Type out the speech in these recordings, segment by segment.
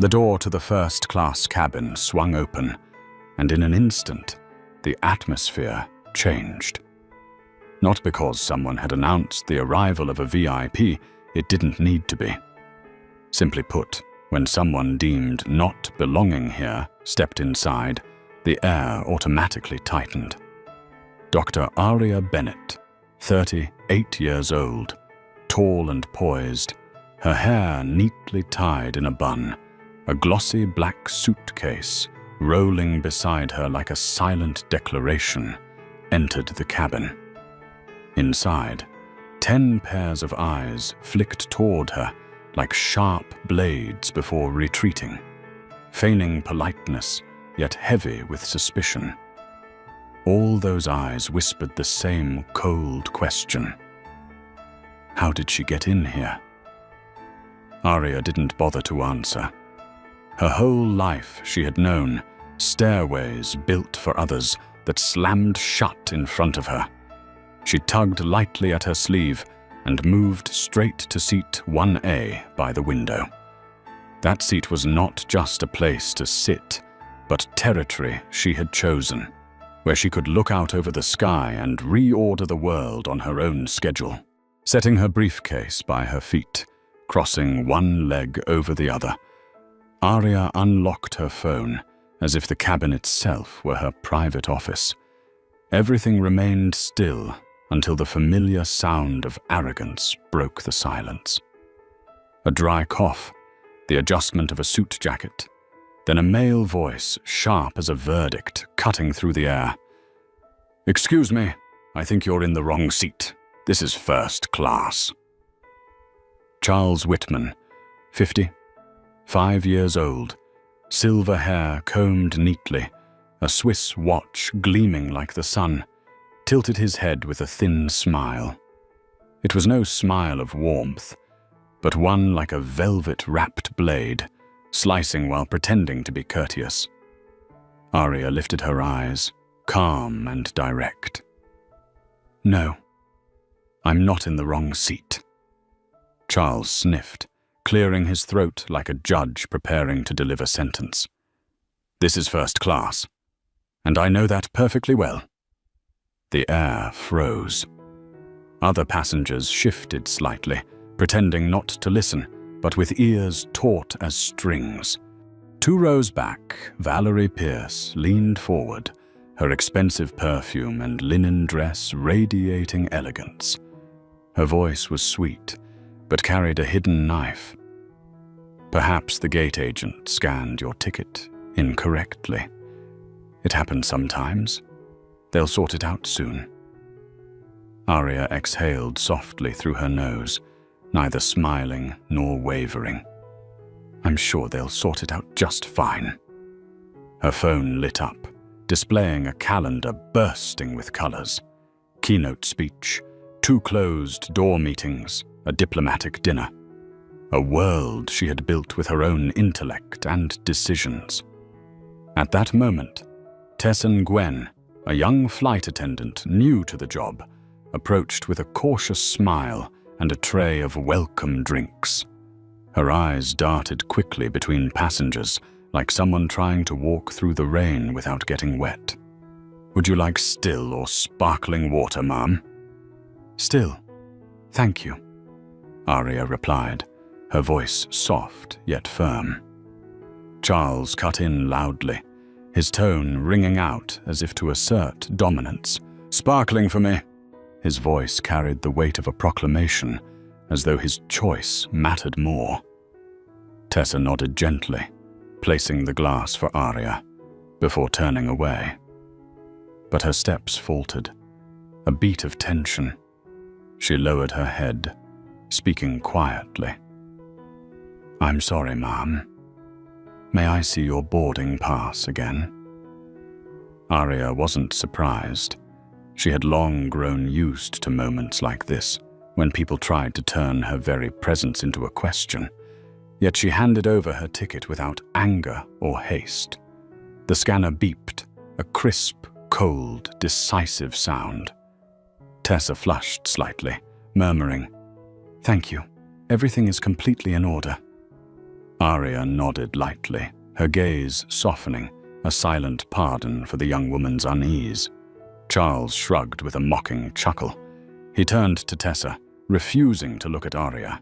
The door to the first-class cabin swung open, and in an instant, the atmosphere changed. Not because someone had announced the arrival of a VIP, it didn't need to be. Simply put, when someone deemed not belonging here stepped inside, the air automatically tightened. Dr. Aria Bennett, 38 years old, tall and poised, her hair neatly tied in a bun, a glossy black suitcase rolling beside her like a silent declaration, entered the cabin. Inside, 10 pairs of eyes flicked toward her like sharp blades before retreating, feigning politeness, yet heavy with suspicion. All those eyes whispered the same cold question. How did she get in here? Aria didn't bother to answer. Her whole life she had known stairways built for others that slammed shut in front of her. She tugged lightly at her sleeve and moved straight to seat 1A by the window. That seat was not just a place to sit, but territory she had chosen, where she could look out over the sky and reorder the world on her own schedule. Setting her briefcase by her feet, crossing one leg over the other, Aria unlocked her phone as if the cabin itself were her private office. Everything remained still until the familiar sound of arrogance broke the silence. A dry cough, the adjustment of a suit jacket, then a male voice, sharp as a verdict, cutting through the air. "Excuse me, I think you're in the wrong seat. This is first class." Charles Whitman, 50, 5 years old, silver hair combed neatly, a Swiss watch gleaming like the sun, tilted his head with a thin smile. It was no smile of warmth, but one like a velvet-wrapped blade, slicing while pretending to be courteous. Aria lifted her eyes, calm and direct. "No, I'm not in the wrong seat." Charles sniffed, clearing his throat like a judge preparing to deliver sentence. "This is first class, and I know that perfectly well." The air froze. Other passengers shifted slightly, pretending not to listen, but with ears taut as strings. 2 rows back, Valerie Pierce leaned forward, her expensive perfume and linen dress radiating elegance. Her voice was sweet, but carried a hidden knife. Perhaps the gate agent scanned your ticket incorrectly. It happens sometimes. They'll sort it out soon. Aria exhaled softly through her nose, neither smiling nor wavering. "I'm sure they'll sort it out just fine." Her phone lit up, displaying a calendar bursting with colors. Keynote speech, 2 closed-door meetings, a diplomatic dinner. A world she had built with her own intellect and decisions. At that moment, Tessan Gwen, a young flight attendant new to the job, approached with a cautious smile and a tray of welcome drinks. Her eyes darted quickly between passengers, like someone trying to walk through the rain without getting wet. "Would you like still or sparkling water, ma'am?" "Still, thank you," Aria replied, her voice soft yet firm. Charles cut in loudly, his tone ringing out as if to assert dominance. "Sparkling for me." His voice carried the weight of a proclamation, as though his choice mattered more. Tessa nodded gently, placing the glass for Aria, before turning away. But her steps faltered, a beat of tension. She lowered her head, speaking quietly. "I'm sorry, ma'am. May I see your boarding pass again?" Aria wasn't surprised. She had long grown used to moments like this, when people tried to turn her very presence into a question. Yet she handed over her ticket without anger or haste. The scanner beeped, a crisp, cold, decisive sound. Tessa flushed slightly, murmuring, "Thank you. Everything is completely in order." Arya nodded lightly, her gaze softening, a silent pardon for the young woman's unease. Charles shrugged with a mocking chuckle. He turned to Tessa, refusing to look at Arya.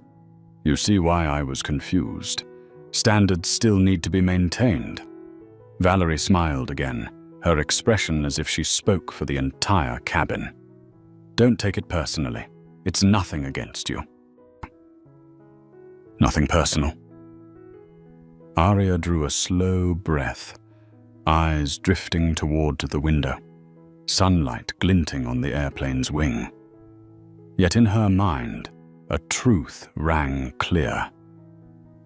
You see why I was confused. Standards still need to be maintained. Valerie smiled again, her expression as if she spoke for the entire cabin. Don't take it personally. It's nothing against you. Nothing personal. Arya drew a slow breath, eyes drifting toward the window, sunlight glinting on the airplane's wing. Yet in her mind, a truth rang clear.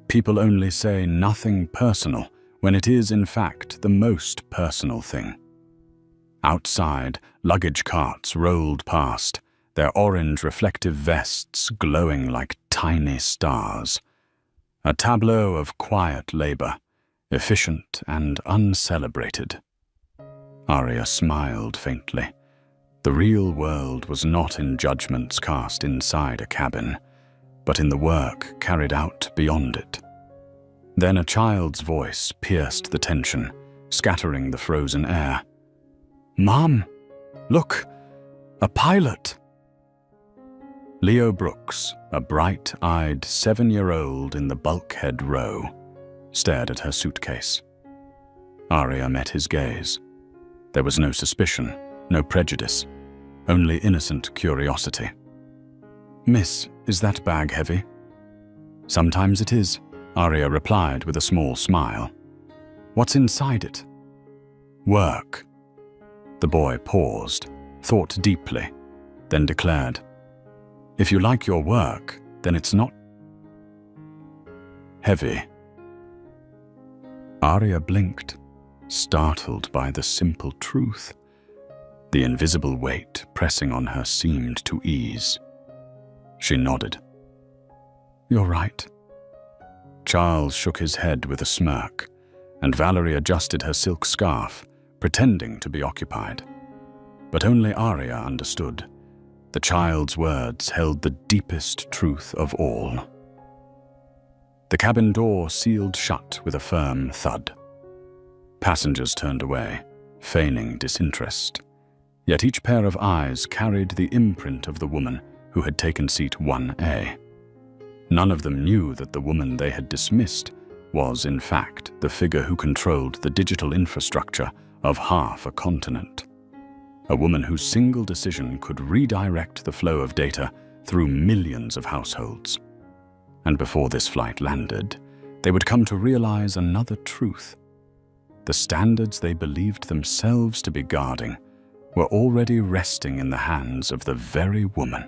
People only say nothing personal when it is, in fact, the most personal thing. Outside, luggage carts rolled past, their orange reflective vests glowing like tiny stars. A tableau of quiet labor, efficient and uncelebrated. Arya smiled faintly. The real world was not in judgments cast inside a cabin, but in the work carried out beyond it. Then a child's voice pierced the tension, scattering the frozen air. "Mom, look, a pilot!" Leo Brooks, a bright-eyed 7-year-old in the bulkhead row, stared at her suitcase. Arya met his gaze. There was no suspicion, no prejudice, only innocent curiosity. "Miss, is that bag heavy?" "Sometimes it is," Arya replied with a small smile. "What's inside it?" "Work." The boy paused, thought deeply, then declared, "If you like your work, then it's not heavy." Arya blinked, startled by the simple truth. The invisible weight pressing on her seemed to ease. She nodded. "You're right." Charles shook his head with a smirk, and Valerie adjusted her silk scarf, pretending to be occupied. But only Arya understood. The child's words held the deepest truth of all. The cabin door sealed shut with a firm thud. Passengers turned away, feigning disinterest. Yet each pair of eyes carried the imprint of the woman who had taken seat 1A. None of them knew that the woman they had dismissed was, in fact, the figure who controlled the digital infrastructure of half a continent. A woman whose single decision could redirect the flow of data through millions of households. And before this flight landed, they would come to realize another truth. The standards they believed themselves to be guarding were already resting in the hands of the very woman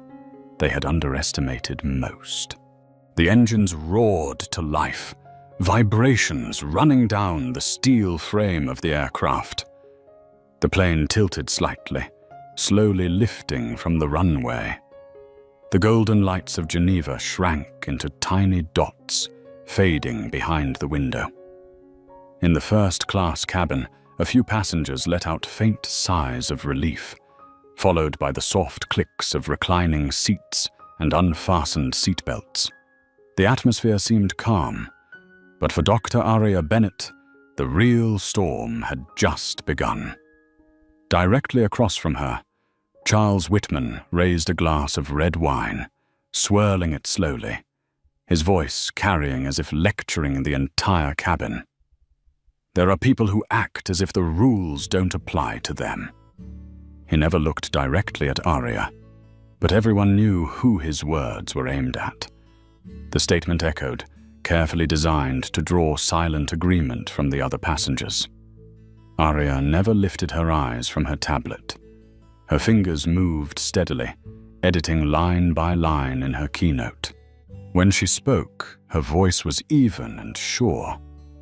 they had underestimated most. The engines roared to life, vibrations running down the steel frame of the aircraft. The plane tilted slightly, slowly lifting from the runway. The golden lights of Geneva shrank into tiny dots, fading behind the window. In the first-class cabin, a few passengers let out faint sighs of relief, followed by the soft clicks of reclining seats and unfastened seatbelts. The atmosphere seemed calm, but for Dr. Arya Bennett, the real storm had just begun. Directly across from her, Charles Whitman raised a glass of red wine, swirling it slowly, his voice carrying as if lecturing the entire cabin. "There are people who act as if the rules don't apply to them." He never looked directly at Arya, but everyone knew who his words were aimed at. The statement echoed, carefully designed to draw silent agreement from the other passengers. Arya never lifted her eyes from her tablet. Her fingers moved steadily, editing line by line in her keynote. When she spoke, her voice was even and sure,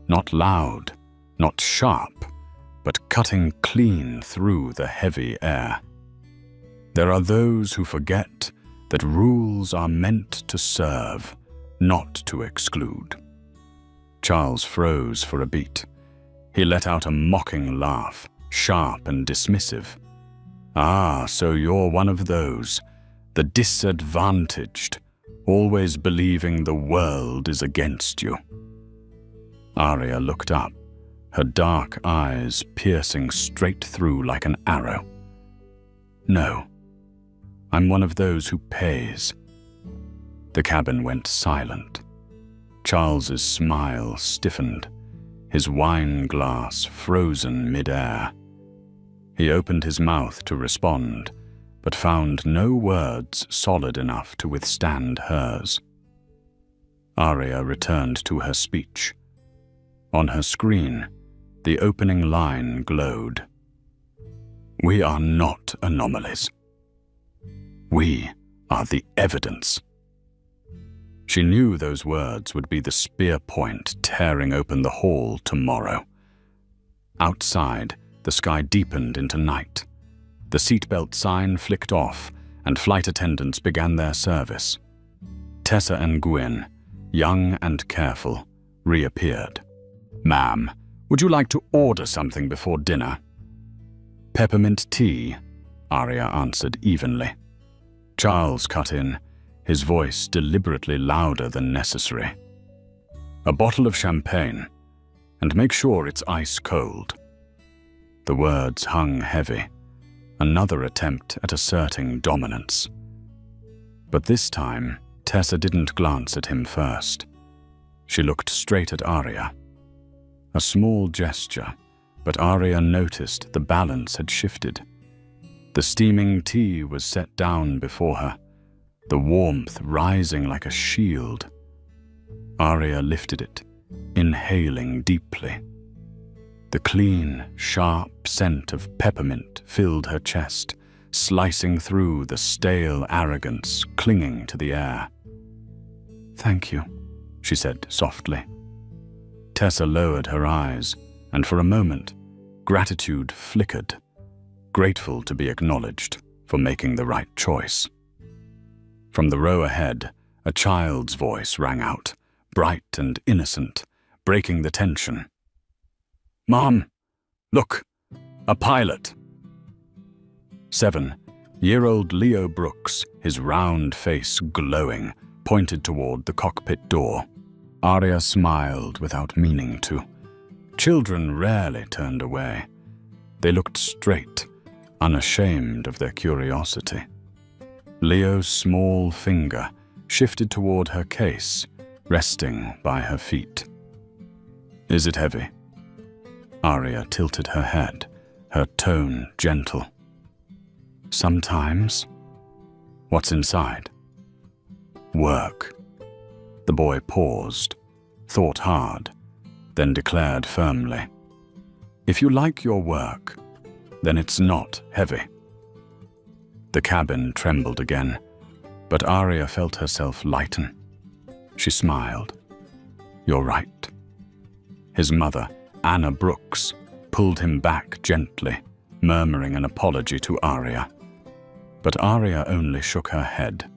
not loud, not sharp, but cutting clean through the heavy air. There are those who forget that rules are meant to serve, not to exclude. Charles froze for a beat. He let out a mocking laugh, sharp and dismissive. "Ah, so you're one of those, the disadvantaged, always believing the world is against you." Arya looked up, her dark eyes piercing straight through like an arrow. No, I'm one of those who pays. The cabin went silent. Charles's smile stiffened, his wine glass frozen mid-air. He opened his mouth to respond, but found no words solid enough to withstand hers. Arya returned to her speech. On her screen, the opening line glowed. We are not anomalies. We are the evidence. She knew those words would be the spear point tearing open the hall tomorrow. Outside, the sky deepened into night. The seatbelt sign flicked off, and flight attendants began their service. Tessa and Gwyn, young and careful, reappeared. Ma'am, would you like to order something before dinner? Peppermint tea, Arya answered evenly. Charles cut in, his voice deliberately louder than necessary. A bottle of champagne, and make sure it's ice cold. The words hung heavy, another attempt at asserting dominance. But this time, Tessa didn't glance at him first. She looked straight at Arya. A small gesture, but Arya noticed the balance had shifted. The steaming tea was set down before her, the warmth rising like a shield. Arya lifted it, inhaling deeply. The clean, sharp scent of peppermint filled her chest, slicing through the stale arrogance clinging to the air. Thank you, she said softly. Tessa lowered her eyes, and for a moment, gratitude flickered, grateful to be acknowledged for making the right choice. From the row ahead, a child's voice rang out, bright and innocent, breaking the tension. Mom, look, a pilot. 7-year-old Leo Brooks, his round face glowing, pointed toward the cockpit door. Arya smiled without meaning to. Children rarely turned away. They looked straight, unashamed of their curiosity. Leo's small finger shifted toward her case, resting by her feet. Is it heavy? Arya tilted her head, her tone gentle. Sometimes. What's inside? Work. The boy paused, thought hard, then declared firmly. If you like your work, then it's not heavy. The cabin trembled again, but Arya felt herself lighten. She smiled. You're right. His mother, Anna Brooks, pulled him back gently, murmuring an apology to Arya. But Arya only shook her head.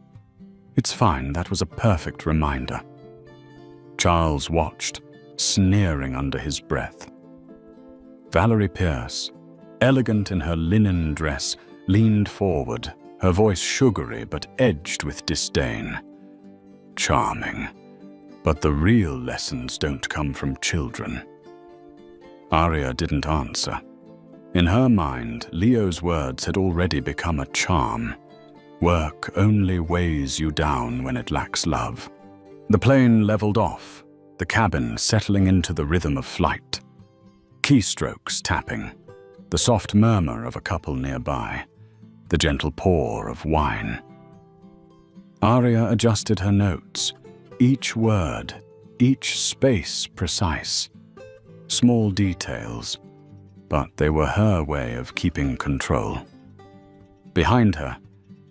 It's fine, that was a perfect reminder. Charles watched, sneering under his breath. Valerie Pierce, elegant in her linen dress, leaned forward, her voice sugary but edged with disdain. Charming, but the real lessons don't come from children. Arya didn't answer. In her mind, Leo's words had already become a charm. Work only weighs you down when it lacks love. The plane leveled off, the cabin settling into the rhythm of flight. Keystrokes tapping, the soft murmur of a couple nearby, the gentle pour of wine. Arya adjusted her notes, each word, each space precise. Small details, but they were her way of keeping control. Behind her,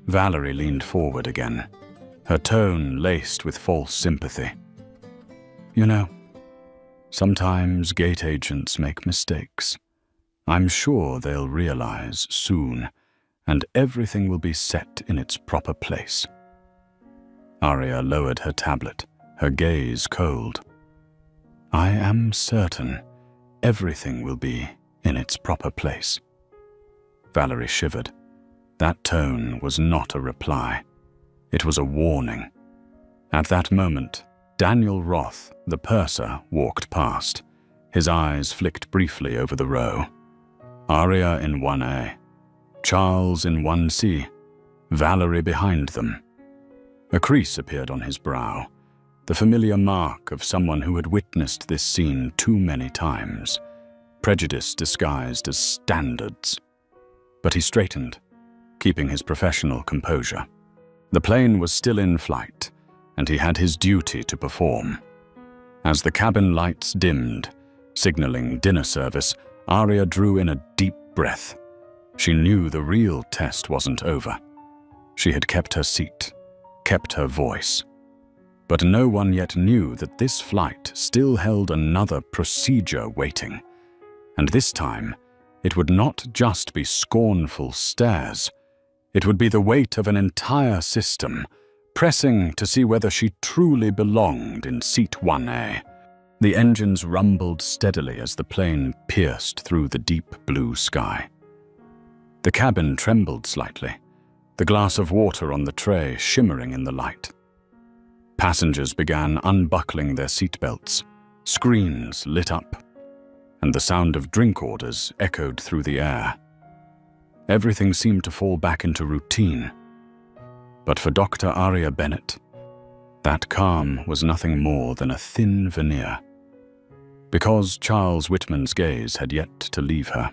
Valerie leaned forward again, her tone laced with false sympathy. You know, sometimes gate agents make mistakes. I'm sure they'll realize soon, and everything will be set in its proper place. Arya lowered her tablet, her gaze cold. I am certain everything will be in its proper place. Valerie shivered. That tone was not a reply. It was a warning. At that moment, Daniel Roth, the purser, walked past. His eyes flicked briefly over the row. Aria in 1A, Charles in 1C, Valerie behind them. A crease appeared on his brow, the familiar mark of someone who had witnessed this scene too many times, prejudice disguised as standards. But he straightened, keeping his professional composure. The plane was still in flight, and he had his duty to perform. As the cabin lights dimmed, signaling dinner service, Aria drew in a deep breath. She knew the real test wasn't over. She had kept her seat, kept her voice. But no one yet knew that this flight still held another procedure waiting. And this time, it would not just be scornful stares. It would be the weight of an entire system, pressing to see whether she truly belonged in seat 1A. The engines rumbled steadily as the plane pierced through the deep blue sky. The cabin trembled slightly, the glass of water on the tray shimmering in the light. Passengers began unbuckling their seatbelts, screens lit up, and the sound of drink orders echoed through the air. Everything seemed to fall back into routine. But for Dr. Aria Bennett, that calm was nothing more than a thin veneer. Because Charles Whitman's gaze had yet to leave her.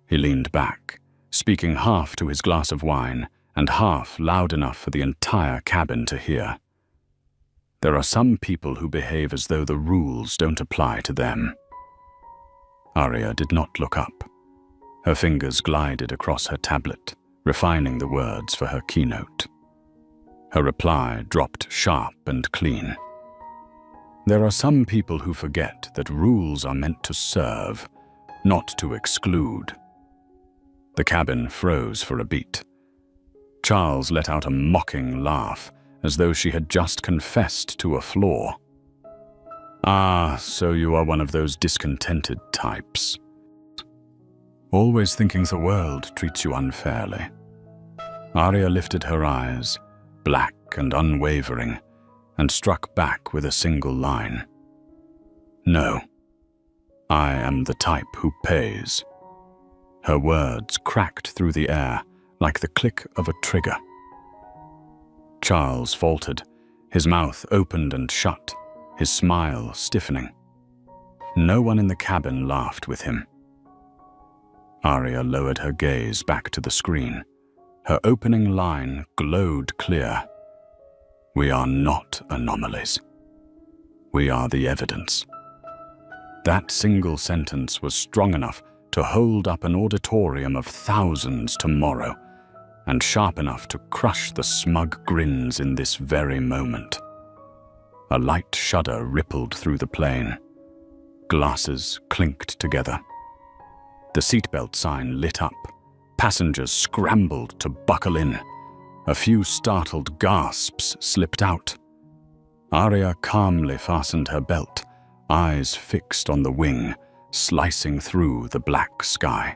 He leaned back, speaking half to his glass of wine and half loud enough for the entire cabin to hear. There are some people who behave as though the rules don't apply to them. Aria did not look up. Her fingers glided across her tablet, refining the words for her keynote. Her reply dropped sharp and clean. There are some people who forget that rules are meant to serve, not to exclude. The cabin froze for a beat. Charles let out a mocking laugh, as though she had just confessed to a flaw. "Ah, so you are one of those discontented types. Always thinking the world treats you unfairly." Aria lifted her eyes, black and unwavering, and struck back with a single line. "No, I am the type who pays." Her words cracked through the air like the click of a trigger. Charles faltered, his mouth opened and shut, his smile stiffening. No one in the cabin laughed with him. Aria lowered her gaze back to the screen. Her opening line glowed clear. "We are not anomalies. We are the evidence." That single sentence was strong enough to hold up an auditorium of thousands tomorrow, and sharp enough to crush the smug grins in this very moment. A light shudder rippled through the plane. Glasses clinked together. The seatbelt sign lit up. Passengers scrambled to buckle in. A few startled gasps slipped out. Aria calmly fastened her belt, eyes fixed on the wing, slicing through the black sky.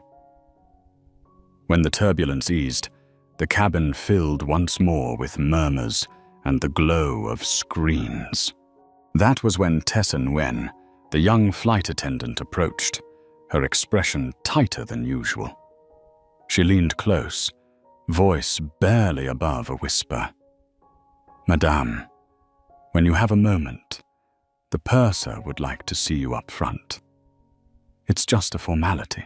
When the turbulence eased, the cabin filled once more with murmurs and the glow of screens. That was when Tessa Nguyen, the young flight attendant, approached, her expression tighter than usual. She leaned close, voice barely above a whisper. "Madame, when you have a moment, the purser would like to see you up front. It's just a formality."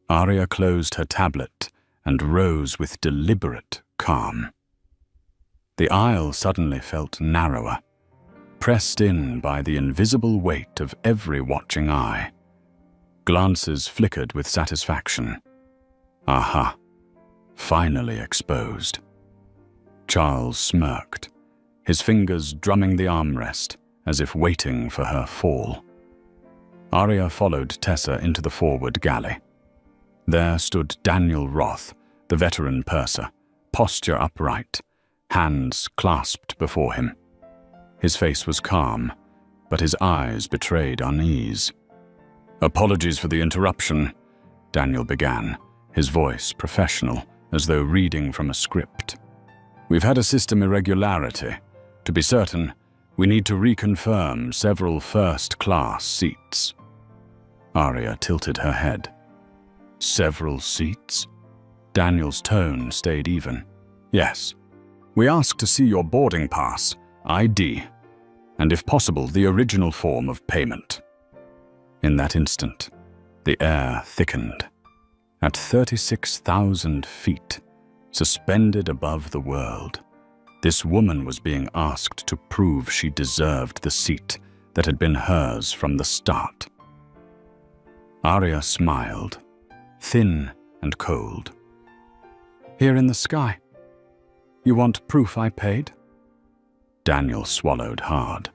Aria closed her tablet and rose with deliberate calm. The aisle suddenly felt narrower, pressed in by the invisible weight of every watching eye. Glances flickered with satisfaction. Aha, finally exposed. Charles smirked, his fingers drumming the armrest as if waiting for her fall. Aria followed Tessa into the forward galley. There stood Daniel Roth, the veteran purser, posture upright, hands clasped before him. His face was calm, but his eyes betrayed unease. "Apologies for the interruption," Daniel began, his voice professional, as though reading from a script. "We've had a system irregularity. To be certain, We need to reconfirm several first-class seats. Aria tilted her head. Several seats? Daniel's tone stayed even. Yes. We ask to see your boarding pass, ID, and if possible, the original form of payment. In that instant, the air thickened. At 36,000 feet, suspended above the world, this woman was being asked to prove she deserved the seat that had been hers from the start. Aria smiled, thin and cold. Here in the sky. You want proof I paid? Daniel swallowed hard.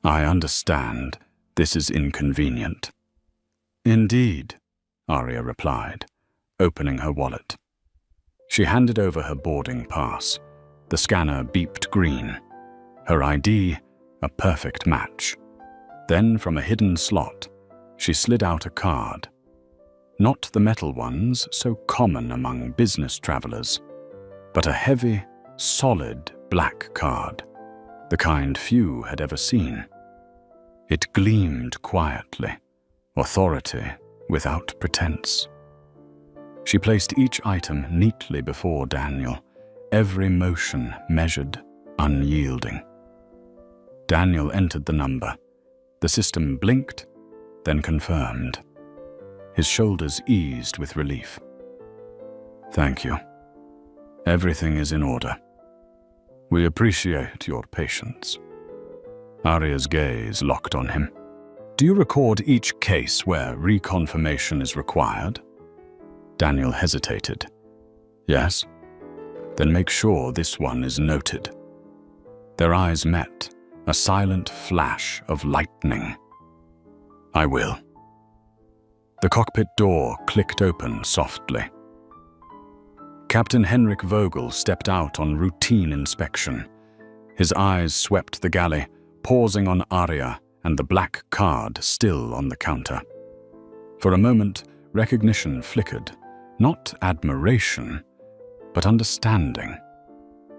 I understand this is inconvenient. Indeed, Aria replied, opening her wallet. She handed over her boarding pass. The scanner beeped green. Her ID, a perfect match. Then, from a hidden slot, she slid out a card. Not the metal ones so common among business travelers, but a heavy, solid black card, the kind few had ever seen. It gleamed quietly, authority without pretense. She placed each item neatly before Daniel, every motion measured, unyielding. Daniel entered the number. The system blinked, then confirmed. His shoulders eased with relief. Thank you. Everything is in order. We appreciate your patience. Aria's gaze locked on him. Do you record each case where reconfirmation is required? Daniel hesitated. Yes. Then make sure this one is noted. Their eyes met, a silent flash of lightning. I will. The cockpit door clicked open softly. Captain Henrik Vogel stepped out on routine inspection. His eyes swept the galley, pausing on Aria and the black card still on the counter. For a moment, recognition flickered, not admiration, but understanding.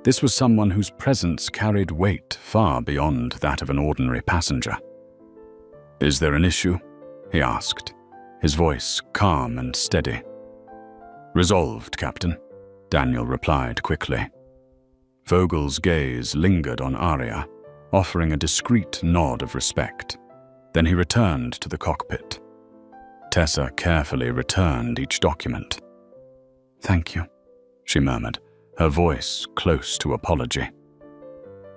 This was someone whose presence carried weight far beyond that of an ordinary passenger. Is there an issue? He asked, his voice calm and steady. Resolved, Captain, Daniel replied quickly. Vogel's gaze lingered on Aria, offering a discreet nod of respect. Then he returned to the cockpit. Tessa carefully returned each document. Thank you, she murmured, her voice close to apology.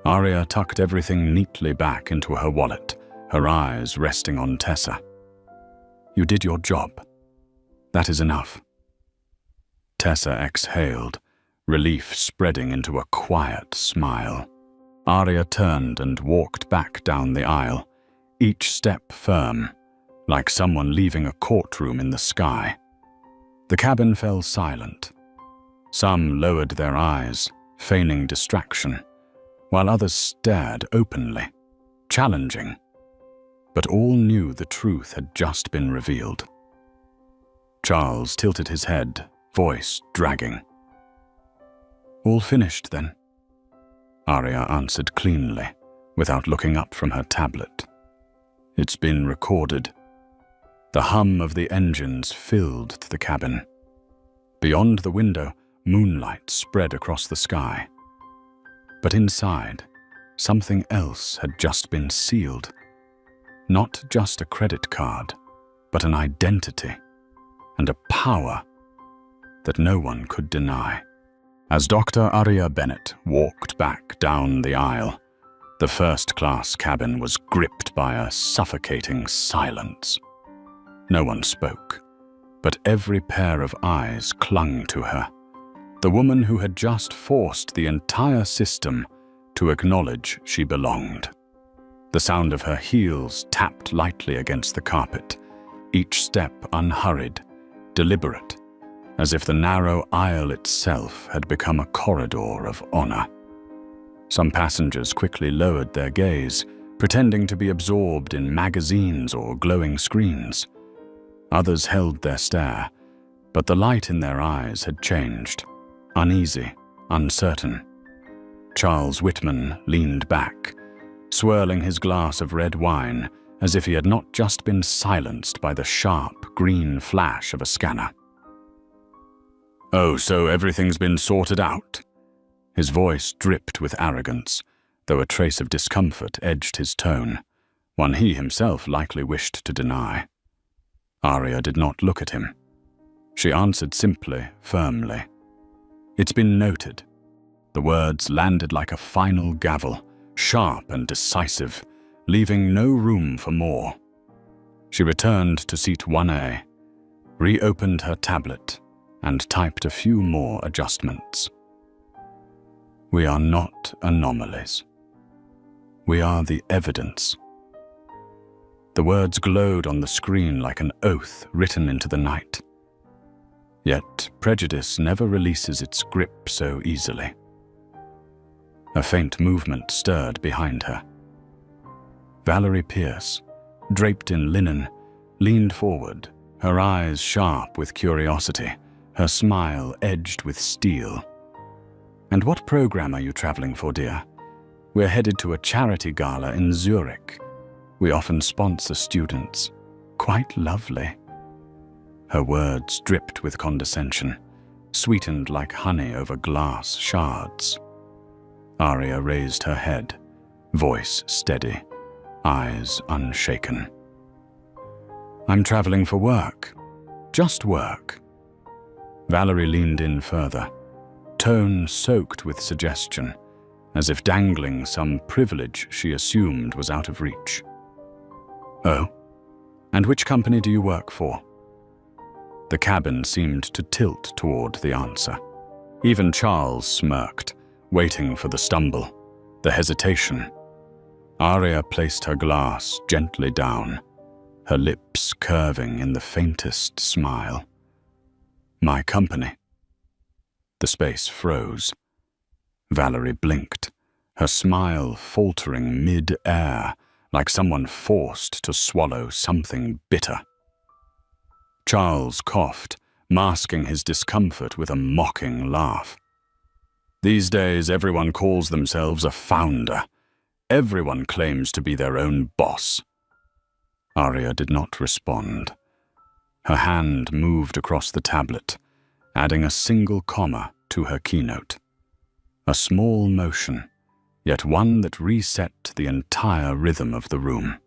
Aria tucked everything neatly back into her wallet, her eyes resting on Tessa. You did your job. That is enough. Tessa exhaled, relief spreading into a quiet smile. Aria turned and walked back down the aisle, each step firm, like someone leaving a courtroom in the sky. The cabin fell silent. Some lowered their eyes, feigning distraction, while others stared openly, challenging. But all knew the truth had just been revealed. Charles tilted his head, voice dragging. All finished, then? Aria answered cleanly, without looking up from her tablet. It's been recorded. The hum of the engines filled the cabin. Beyond the window, moonlight spread across the sky. But inside, something else had just been sealed. Not just a credit card, but an identity and a power that no one could deny. As Dr. Aria Bennett walked back down the aisle, the first-class cabin was gripped by a suffocating silence. No one spoke, but every pair of eyes clung to her, the woman who had just forced the entire system to acknowledge she belonged. The sound of her heels tapped lightly against the carpet, each step unhurried, deliberate, as if the narrow aisle itself had become a corridor of honor. Some passengers quickly lowered their gaze, pretending to be absorbed in magazines or glowing screens. Others held their stare, but the light in their eyes had changed, uneasy, uncertain. Charles Whitman leaned back, swirling his glass of red wine as if he had not just been silenced by the sharp, green flash of a scanner. "Oh, so everything's been sorted out?" His voice dripped with arrogance, though a trace of discomfort edged his tone, one he himself likely wished to deny. Arya did not look at him. She answered simply, firmly. "It's been noted." The words landed like a final gavel, sharp and decisive, leaving no room for more. She returned to seat 1A, reopened her tablet, and typed a few more adjustments. "We are not anomalies. We are the evidence." The words glowed on the screen like an oath written into the night. Yet prejudice never releases its grip so easily. A faint movement stirred behind her. Valerie Pierce, draped in linen, leaned forward, her eyes sharp with curiosity, her smile edged with steel. "And what program are you traveling for, dear?" "We're headed to a charity gala in Zurich. We often sponsor students. Quite lovely." Her words dripped with condescension, sweetened like honey over glass shards. Arya raised her head, voice steady, eyes unshaken. "I'm traveling for work. Just work." Valerie leaned in further, tone soaked with suggestion, as if dangling some privilege she assumed was out of reach. "Oh, and which company do you work for?" The cabin seemed to tilt toward the answer. Even Charles smirked, waiting for the stumble, the hesitation. Arya placed her glass gently down, her lips curving in the faintest smile. "My company." The space froze. Valerie blinked, her smile faltering mid-air, like someone forced to swallow something bitter. Charles coughed, masking his discomfort with a mocking laugh. "These days, everyone calls themselves a founder. Everyone claims to be their own boss." Arya did not respond. Her hand moved across the tablet, adding a single comma to her keynote. A small motion, yet one that reset the entire rhythm of the room.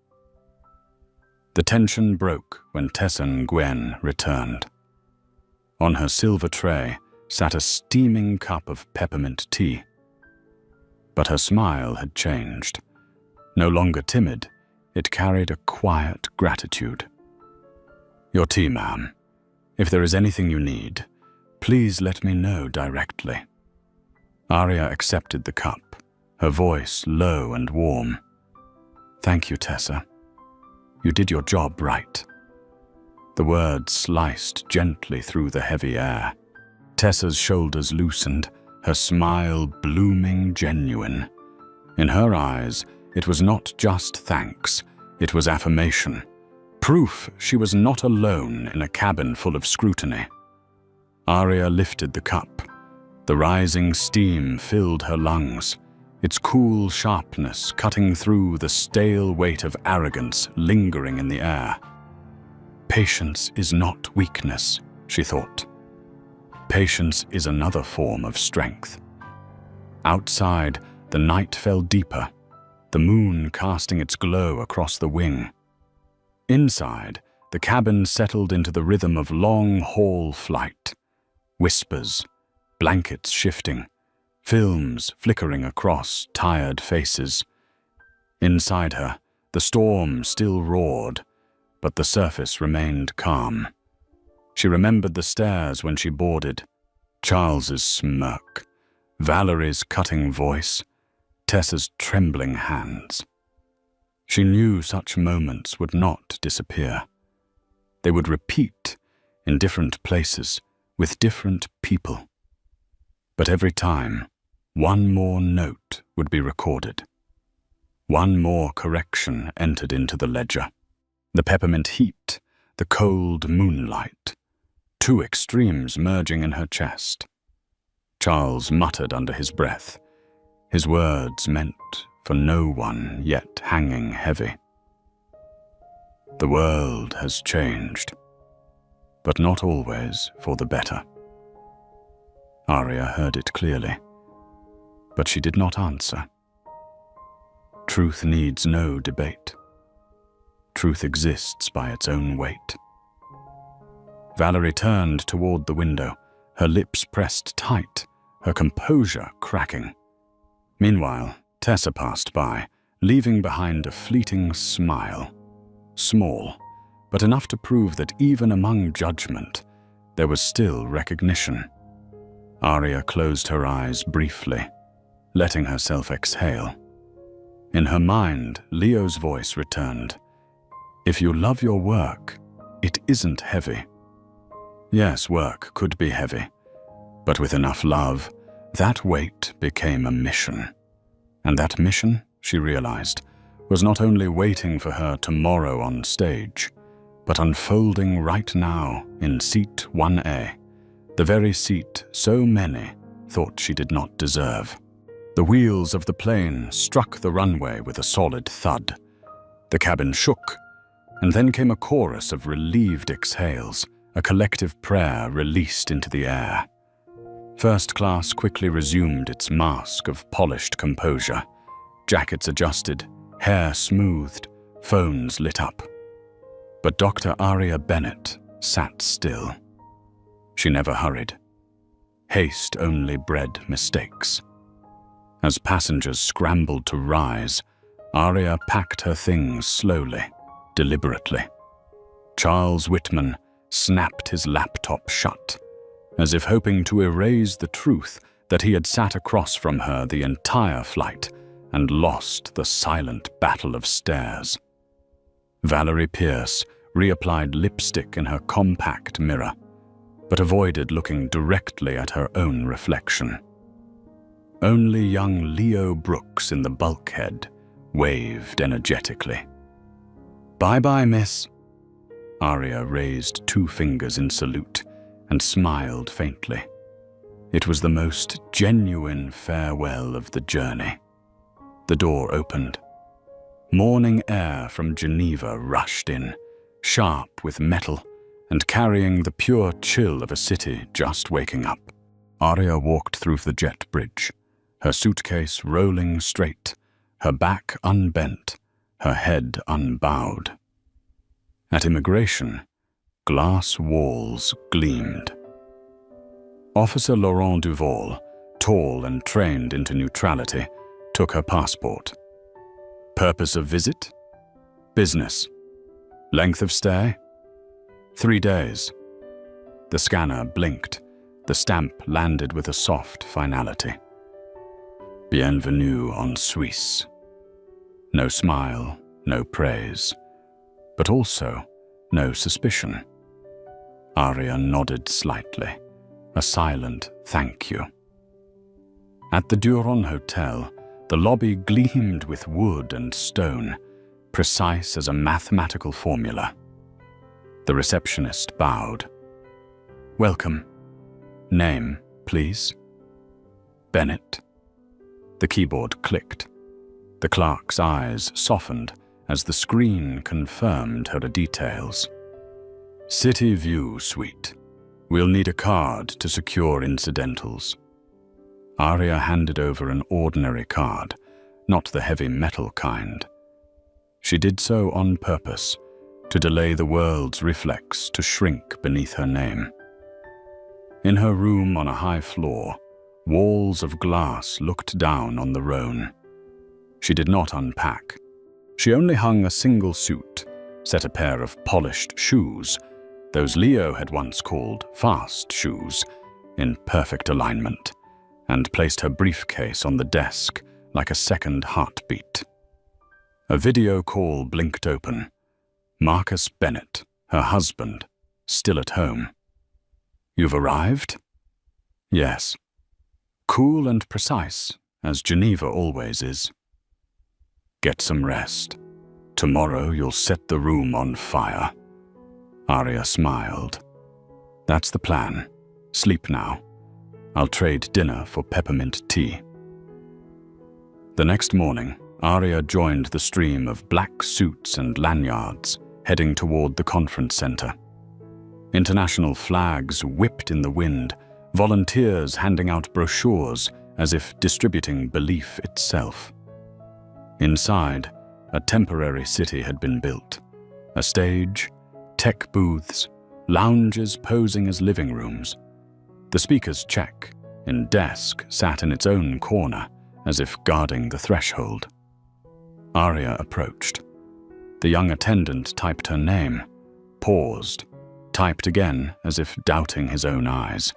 The tension broke when Tessa Nguyen returned. On her silver tray sat a steaming cup of peppermint tea. But her smile had changed. No longer timid, it carried a quiet gratitude. "Your tea, ma'am. If there is anything you need, please let me know directly." Arya accepted the cup, her voice low and warm. "Thank you, Tessa. You did your job right." The words sliced gently through the heavy air. Tessa's shoulders loosened, her smile blooming genuine. In her eyes, it was not just thanks, it was affirmation. Proof she was not alone in a cabin full of scrutiny. Arya lifted the cup. The rising steam filled her lungs, its cool sharpness cutting through the stale weight of arrogance lingering in the air. Patience is not weakness, she thought. Patience is another form of strength. Outside, the night fell deeper, the moon casting its glow across the wing. Inside, the cabin settled into the rhythm of long-haul flight. Whispers, blankets shifting, films flickering across tired faces. Inside her, the storm still roared, but the surface remained calm. She remembered the stairs when she boarded, Charles's smirk, Valerie's cutting voice, Tessa's trembling hands. She knew such moments would not disappear. They would repeat in different places, with different people. But every time, one more note would be recorded. One more correction entered into the ledger. The peppermint heat, the cold moonlight. Two extremes merging in her chest. Charles muttered under his breath. His words meant for no one yet hanging heavy. The world has changed, but not always for the better. Arya heard it clearly, but she did not answer. Truth needs no debate. Truth exists by its own weight. Valerie turned toward the window, her lips pressed tight, her composure cracking. Meanwhile, Tessa passed by, leaving behind a fleeting smile. Small, but enough to prove that even among judgment, there was still recognition. Arya closed her eyes briefly, letting herself exhale. In her mind, Leo's voice returned. If you love your work, it isn't heavy. Yes, work could be heavy, but with enough love, that weight became a mission. And that mission, she realized, was not only waiting for her tomorrow on stage, but unfolding right now in seat 1A, the very seat so many thought she did not deserve. The wheels of the plane struck the runway with a solid thud. The cabin shook, and then came a chorus of relieved exhales, a collective prayer released into the air. First class quickly resumed its mask of polished composure. Jackets adjusted, hair smoothed, phones lit up. But Dr. Arya Bennett sat still. She never hurried. Haste only bred mistakes. As passengers scrambled to rise, Arya packed her things slowly, deliberately. Charles Whitman snapped his laptop shut, as if hoping to erase the truth that he had sat across from her the entire flight and lost the silent battle of stairs. Valerie Pierce reapplied lipstick in her compact mirror, but avoided looking directly at her own reflection. Only young Leo Brooks in the bulkhead waved energetically. "Bye-bye, miss." Arya raised 2 fingers in salute and smiled faintly. It was the most genuine farewell of the journey. The door opened. Morning air from Geneva rushed in, sharp with metal and carrying the pure chill of a city just waking up. Arya walked through the jet bridge, her suitcase rolling straight, her back unbent, her head unbowed. At immigration, glass walls gleamed. Officer Laurent Duval, tall and trained into neutrality, took her passport. Purpose of visit? Business. Length of stay? 3 days. The scanner blinked. The stamp landed with a soft finality. Bienvenue en Suisse. No smile, no praise, but also no suspicion. Arya nodded slightly, a silent thank you. At the Duron Hotel, the lobby gleamed with wood and stone, precise as a mathematical formula. The receptionist bowed. "Welcome. Name, please?" "Bennett." The keyboard clicked. The clerk's eyes softened as the screen confirmed her details. "City View Suite. We'll need a card to secure incidentals." Arya handed over an ordinary card, not the heavy metal kind. She did so on purpose, to delay the world's reflex to shrink beneath her name. In her room on a high floor, walls of glass looked down on the Rhone. She did not unpack. She only hung a single suit, set a pair of polished shoes, those Leo had once called fast shoes, in perfect alignment, and placed her briefcase on the desk like a second heartbeat. A video call blinked open. Marcus Bennett, her husband, still at home. "You've arrived?" "Yes." Cool and precise, as Geneva always is. "Get some rest. Tomorrow you'll set the room on fire." Arya smiled. "That's the plan. Sleep now. I'll trade dinner for peppermint tea." The next morning, Arya joined the stream of black suits and lanyards, heading toward the conference center. International flags whipped in the wind, volunteers handing out brochures as if distributing belief itself. Inside, a temporary city had been built. A stage, tech booths, lounges posing as living rooms. The speaker's check in desk sat in its own corner, as if guarding the threshold. Arya approached. The young attendant typed her name, paused, typed again as if doubting his own eyes.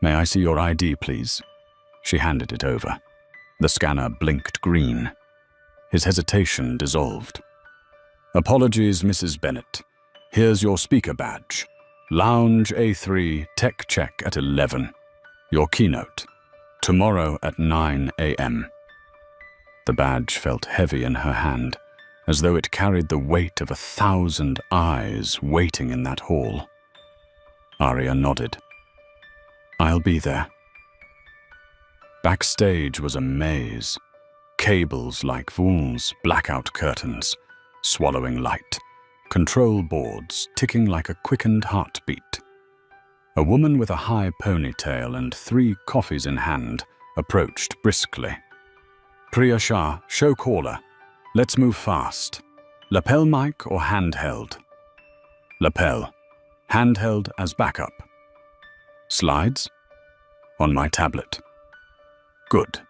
"May I see your ID, please?" She handed it over. The scanner blinked green. His hesitation dissolved. "Apologies, Mrs. Bennett. Here's your speaker badge. Lounge A3, tech check at 11. Your keynote. Tomorrow at 9 a.m. The badge felt heavy in her hand, as though it carried the weight of 1,000 eyes waiting in that hall. Arya nodded. "I'll be there." Backstage was a maze. Cables like voons, blackout curtains, swallowing light, control boards ticking like a quickened heartbeat. A woman with a high ponytail and 3 coffees in hand approached briskly. "Priya Shah, show caller. Let's move fast. Lapel mic or handheld?" "Lapel. Handheld as backup." "Slides?" "On my tablet." "Good.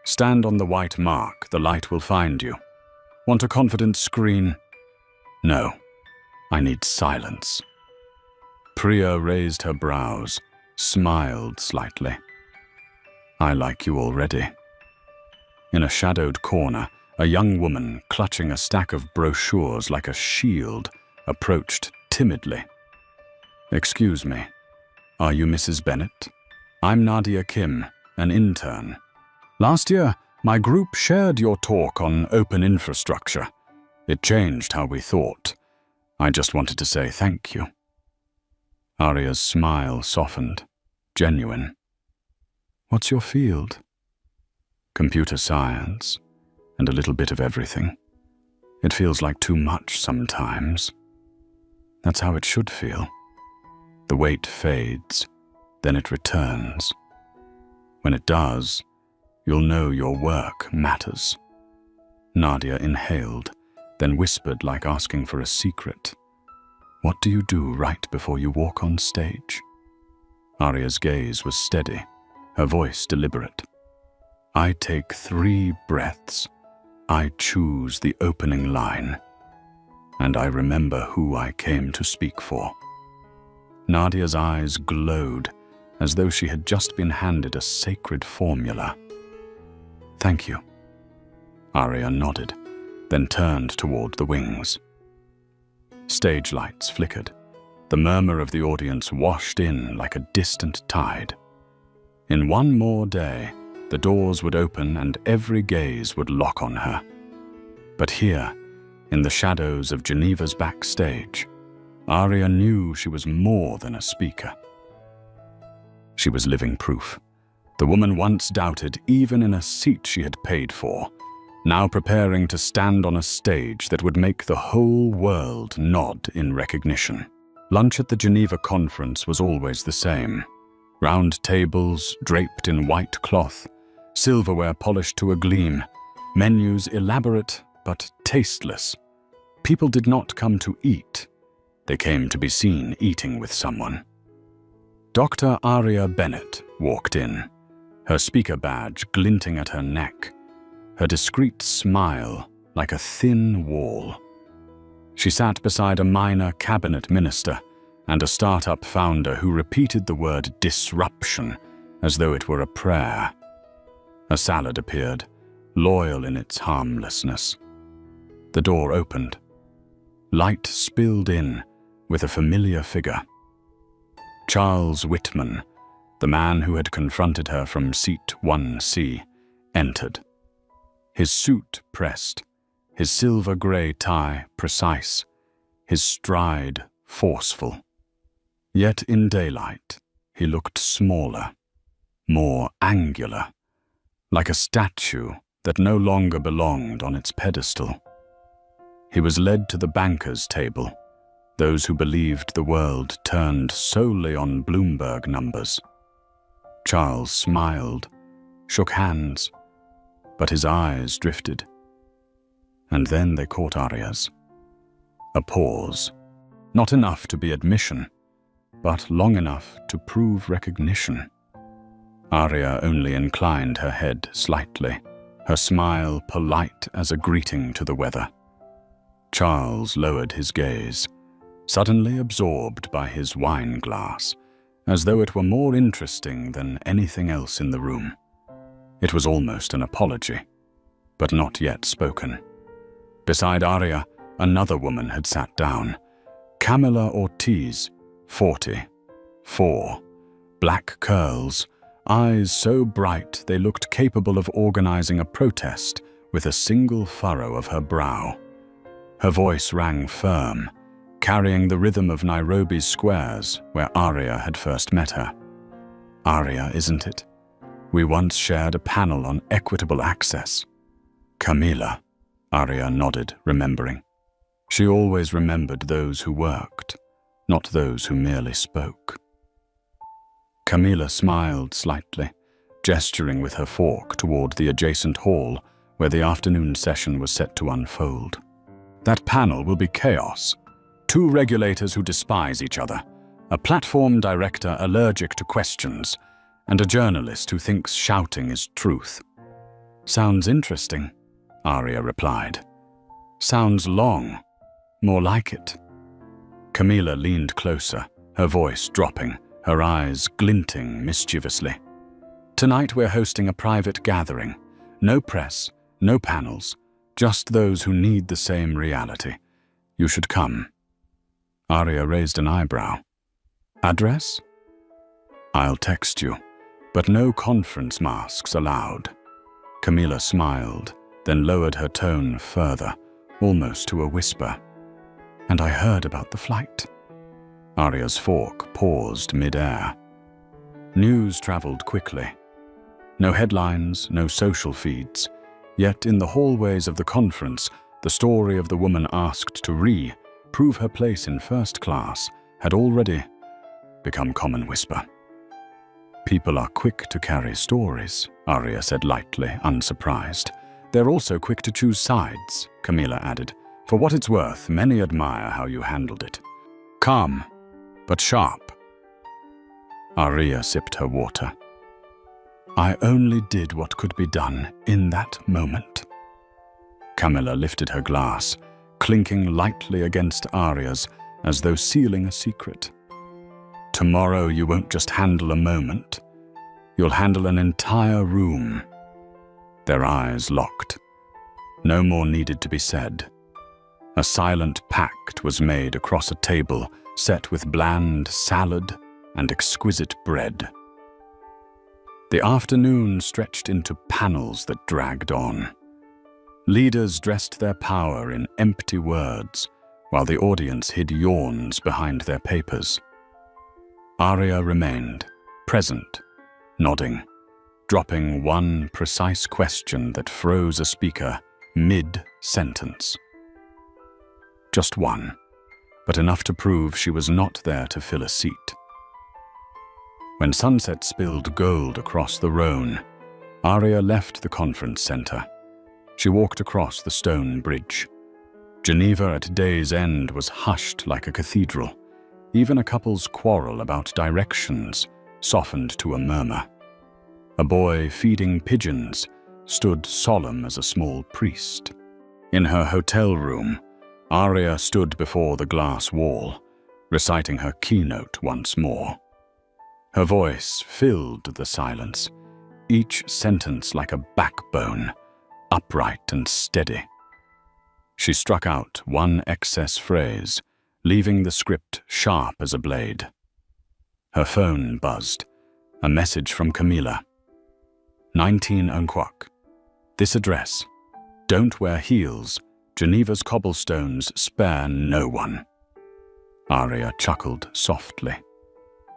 Stand on the white mark, the light will find you. Want a confident screen?" "No. I need silence." Priya raised her brows, smiled slightly. "I like you already." In a shadowed corner, a young woman, clutching a stack of brochures like a shield, approached timidly. "Excuse me, are you Mrs. Bennett? I'm Nadia Kim, an intern. Last year, my group shared your talk on open infrastructure. It changed how we thought. I just wanted to say thank you." Arya's smile softened, genuine. "What's your field?" "Computer science, and a little bit of everything. It feels like too much sometimes." "That's how it should feel. The weight fades, then it returns. When it does, you'll know your work matters." Nadia inhaled, then whispered like asking for a secret. "What do you do right before you walk on stage?" Arya's gaze was steady, her voice deliberate. "I take 3 breaths. I choose the opening line. And I remember who I came to speak for." Nadia's eyes glowed, as though she had just been handed a sacred formula. "Thank you." Arya nodded, then turned toward the wings. Stage lights flickered. The murmur of the audience washed in like a distant tide. In one more day, the doors would open and every gaze would lock on her. But here, in the shadows of Geneva's backstage, Arya knew she was more than a speaker. She was living proof. The woman once doubted even in a seat she had paid for, now preparing to stand on a stage that would make the whole world nod in recognition. Lunch at the Geneva conference was always the same. Round tables draped in white cloth, silverware polished to a gleam, menus elaborate but tasteless. People did not come to eat. They came to be seen eating with someone. Dr. Arya Bennett walked in, her speaker badge glinting at her neck, her discreet smile like a thin wall. She sat beside a minor cabinet minister and a startup founder who repeated the word disruption as though it were a prayer. A salad appeared, loyal in its harmlessness. The door opened. Light spilled in with a familiar figure. Charles Whitman, the man who had confronted her from seat 1C, entered. His suit pressed, his silver-grey tie precise, his stride forceful. Yet in daylight, he looked smaller, more angular, like a statue that no longer belonged on its pedestal. He was led to the bankers' table, those who believed the world turned solely on Bloomberg numbers. Charles smiled, shook hands, but his eyes drifted. And then they caught Arya's. A pause, not enough to be admission, but long enough to prove recognition. Arya only inclined her head slightly, her smile polite as a greeting to the weather. Charles lowered his gaze, suddenly absorbed by his wine glass, as though it were more interesting than anything else in the room. It was almost an apology, but not yet spoken. Beside Arya, another woman had sat down. Camilla Ortiz, 44, black curls, eyes so bright they looked capable of organizing a protest with a single furrow of her brow. Her voice rang firm, carrying the rhythm of Nairobi's squares where Arya had first met her. Arya, isn't it? We once shared a panel on equitable access. Camila, Arya nodded, remembering. She always remembered those who worked, not those who merely spoke. Camila smiled slightly, gesturing with her fork toward the adjacent hall where the afternoon session was set to unfold. That panel will be chaos. Two regulators who despise each other, a platform director allergic to questions, and a journalist who thinks shouting is truth. Sounds interesting, Arya replied. Sounds long. More like it. Camila leaned closer, her voice dropping, her eyes glinting mischievously. Tonight we're hosting a private gathering. No press, no panels, just those who need the same reality. You should come. Arya raised an eyebrow. Address? I'll text you, but no conference masks allowed. Camila smiled, then lowered her tone further, almost to a whisper. And I heard about the flight. Arya's fork paused mid-air. News traveled quickly. No headlines, no social feeds. Yet in the hallways of the conference, the story of the woman asked to prove her place in first class had already become common whisper. People are quick to carry stories, Arya said lightly, unsurprised. They're also quick to choose sides, Camila added. For what it's worth, many admire how you handled it. Calm, but sharp. Arya sipped her water. I only did what could be done in that moment. Camilla lifted her glass, clinking lightly against Arya's as though sealing a secret. Tomorrow you won't just handle a moment. You'll handle an entire room. Their eyes locked. No more needed to be said. A silent pact was made across a table set with bland salad and exquisite bread. The afternoon stretched into panels that dragged on. Leaders dressed their power in empty words, while the audience hid yawns behind their papers. Arya remained, present, nodding, dropping one precise question that froze a speaker mid-sentence. Just one, but enough to prove she was not there to fill a seat. When sunset spilled gold across the Rhone, Arya left the conference center. She walked across the stone bridge. Geneva at day's end was hushed like a cathedral. Even a couple's quarrel about directions softened to a murmur. A boy feeding pigeons stood solemn as a small priest. In her hotel room, Arya stood before the glass wall, reciting her keynote once more. Her voice filled the silence, each sentence like a backbone, upright and steady. She struck out one excess phrase, leaving the script sharp as a blade. Her phone buzzed, a message from Camila. 19 Unquak. This address. Don't wear heels. Geneva's cobblestones spare no one. Arya chuckled softly.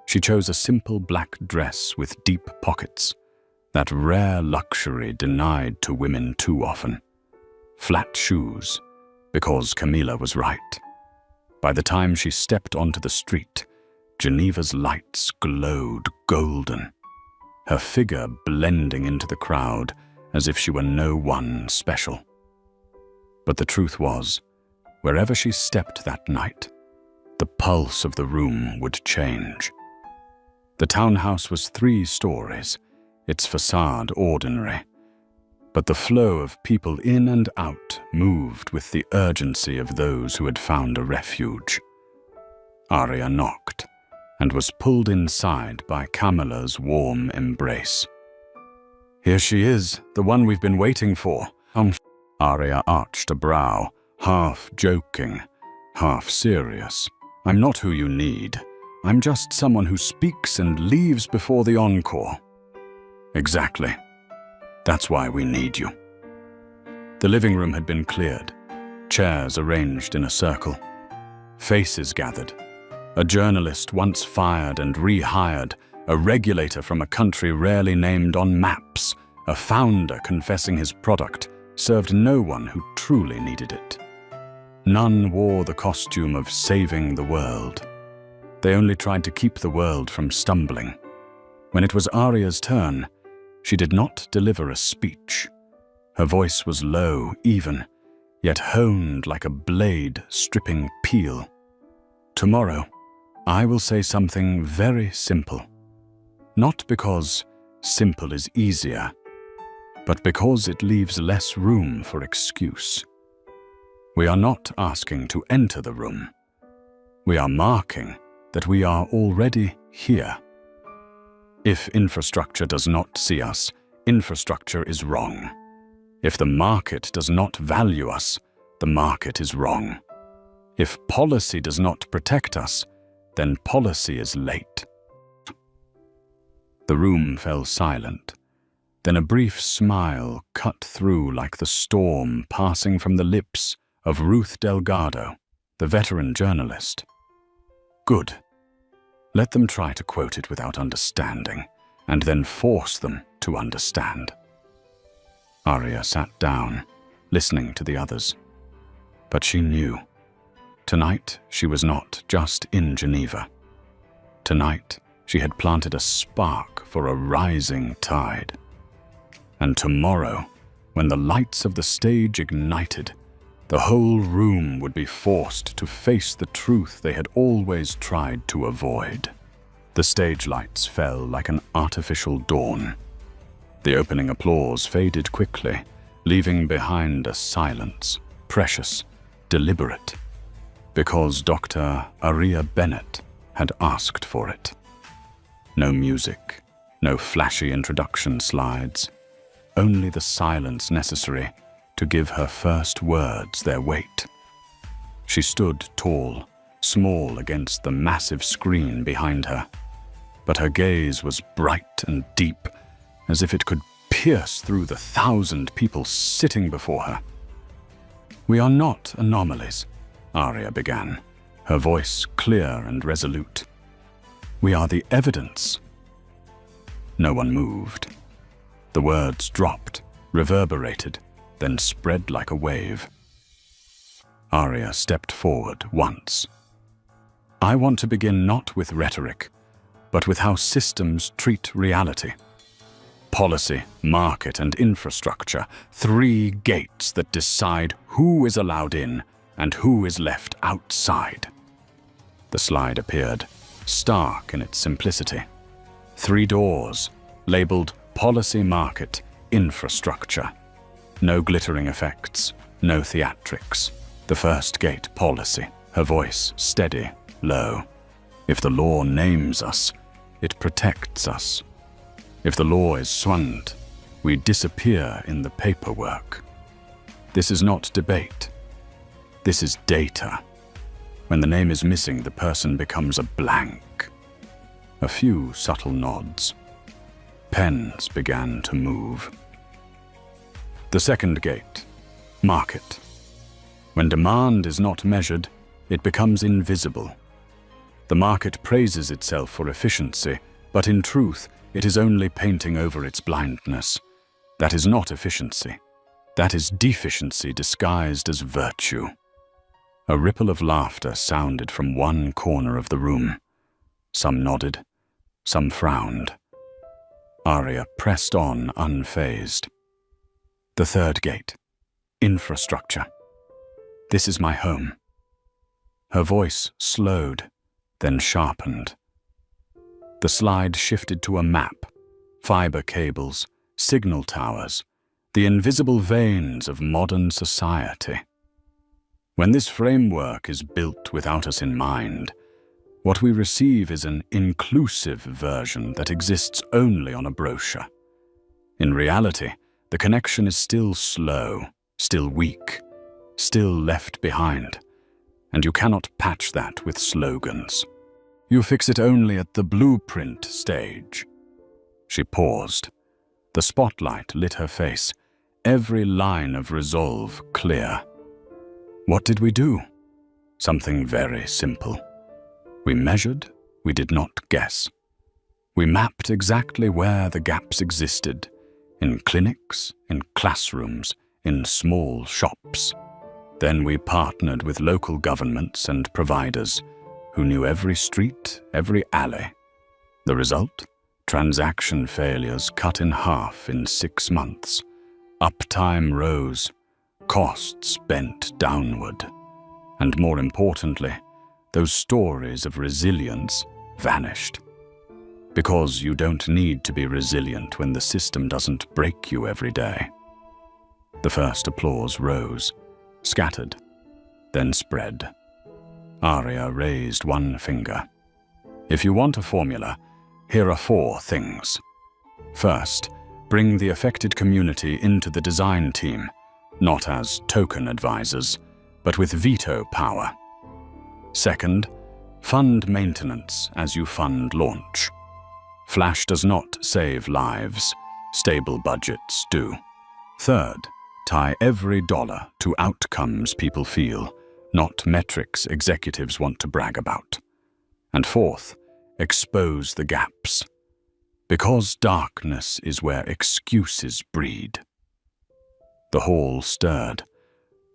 She chose a simple black dress with deep pockets. That rare luxury denied to women too often. Flat shoes, because Camilla was right. By the time she stepped onto the street, Geneva's lights glowed golden, her figure blending into the crowd as if she were no one special. But the truth was, wherever she stepped that night, the pulse of the room would change. The townhouse was 3 stories, its facade ordinary, but the flow of people in and out moved with the urgency of those who had found a refuge. Aria knocked and was pulled inside by Camilla's warm embrace. "Here she is, the one we've been waiting for." Aria arched a brow, half joking, half serious. "I'm not who you need. I'm just someone who speaks and leaves before the encore." "Exactly. That's why we need you." The living room had been cleared, chairs arranged in a circle, faces gathered. A journalist once fired and rehired, a regulator from a country rarely named on maps, a founder confessing his product served no one who truly needed it. None wore the costume of saving the world. They only tried to keep the world from stumbling. When it was Aria's turn, she did not deliver a speech. Her voice was low, even, yet honed like a blade stripping peel. "Tomorrow, I will say something very simple. Not because simple is easier, but because it leaves less room for excuse. We are not asking to enter the room. We are marking that we are already here. If infrastructure does not see us, infrastructure is wrong. If the market does not value us, the market is wrong. If policy does not protect us, then policy is late." The room fell silent. Then a brief smile cut through like the storm passing from the lips of Ruth Delgado, the veteran journalist. "Good. Let them try to quote it without understanding, and then force them to understand." Aria sat down, listening to the others. But she knew. Tonight she was not just in Geneva. Tonight she had planted a spark for a rising tide. And tomorrow, when the lights of the stage ignited, the whole room would be forced to face the truth they had always tried to avoid. The stage lights fell like an artificial dawn. The opening applause faded quickly, leaving behind a silence, precious, deliberate, because Dr. Aria Bennett had asked for it. No music, no flashy introduction slides, only the silence necessary to give her first words their weight. She stood tall, small against the massive screen behind her, but her gaze was bright and deep, as if it could pierce through the 1,000 people sitting before her. "We are not anomalies," Aria began, her voice clear and resolute. "We are the evidence." No one moved. The words dropped, reverberated, then spread like a wave. Aria stepped forward once. "I want to begin not with rhetoric, but with how systems treat reality. Policy, market, and infrastructure, 3 gates that decide who is allowed in and who is left outside." The slide appeared, stark in its simplicity. 3 doors, labeled policy, market, infrastructure. No glittering effects, no theatrics. The first gate, policy, her voice steady, low. "If the law names us, it protects us. If the law is swanned, we disappear in the paperwork. This is not debate. This is data. When the name is missing, the person becomes a blank." A few subtle nods. Pens began to move. The second gate, market. When demand is not measured, it becomes invisible. The market praises itself for efficiency, But in truth, it is only painting over its blindness. That is not efficiency. That is deficiency disguised as virtue. A ripple of laughter sounded from one corner of the room. Some nodded, some frowned. Arya pressed on unfazed. The third gate. Infrastructure. This is my home. Her voice slowed, then sharpened. The slide shifted to a map, fiber cables, signal towers, the invisible veins of modern society. When this framework is built without us in mind, what we receive is an inclusive version that exists only on a brochure. In reality, the connection is still slow, still weak, still left behind, and you cannot patch that with slogans. You fix it only at the blueprint stage. She paused. The spotlight lit her face, every line of resolve clear. What did we do? Something very simple. We measured, we did not guess. We mapped exactly where the gaps existed, in clinics, in classrooms, in small shops. Then we partnered with local governments and providers who knew every street, every alley. The result? Transaction failures cut in half in 6 months. Uptime rose, costs bent downward. And more importantly, those stories of resilience vanished. Because you don't need to be resilient when the system doesn't break you every day. The first applause rose, scattered, then spread. Arya raised one finger. If you want a formula, here are 4 things. First, bring the affected community into the design team, not as token advisors, but with veto power. Second, fund maintenance as you fund launch. Flash does not save lives, stable budgets do. Third, tie every dollar to outcomes people feel, not metrics executives want to brag about. And fourth, expose the gaps. Because darkness is where excuses breed. The hall stirred.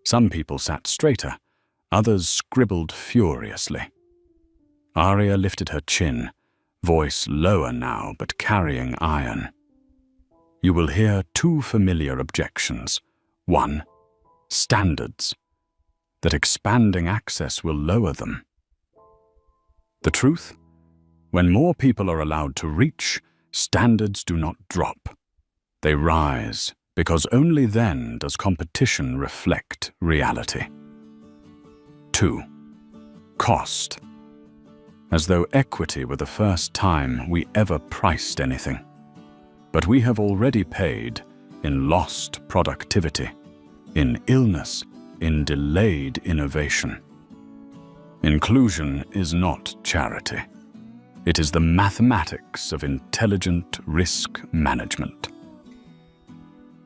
Some people sat straighter, others scribbled furiously. Arya lifted her chin, voice lower now but carrying iron. You will hear 2 familiar objections. 1, standards. That expanding access will lower them. The truth? When more people are allowed to reach, standards do not drop. They rise, because only then does competition reflect reality. 2, cost. As though equity were the first time we ever priced anything. But we have already paid in lost productivity, in illness, in delayed innovation. Inclusion is not charity. It is the mathematics of intelligent risk management.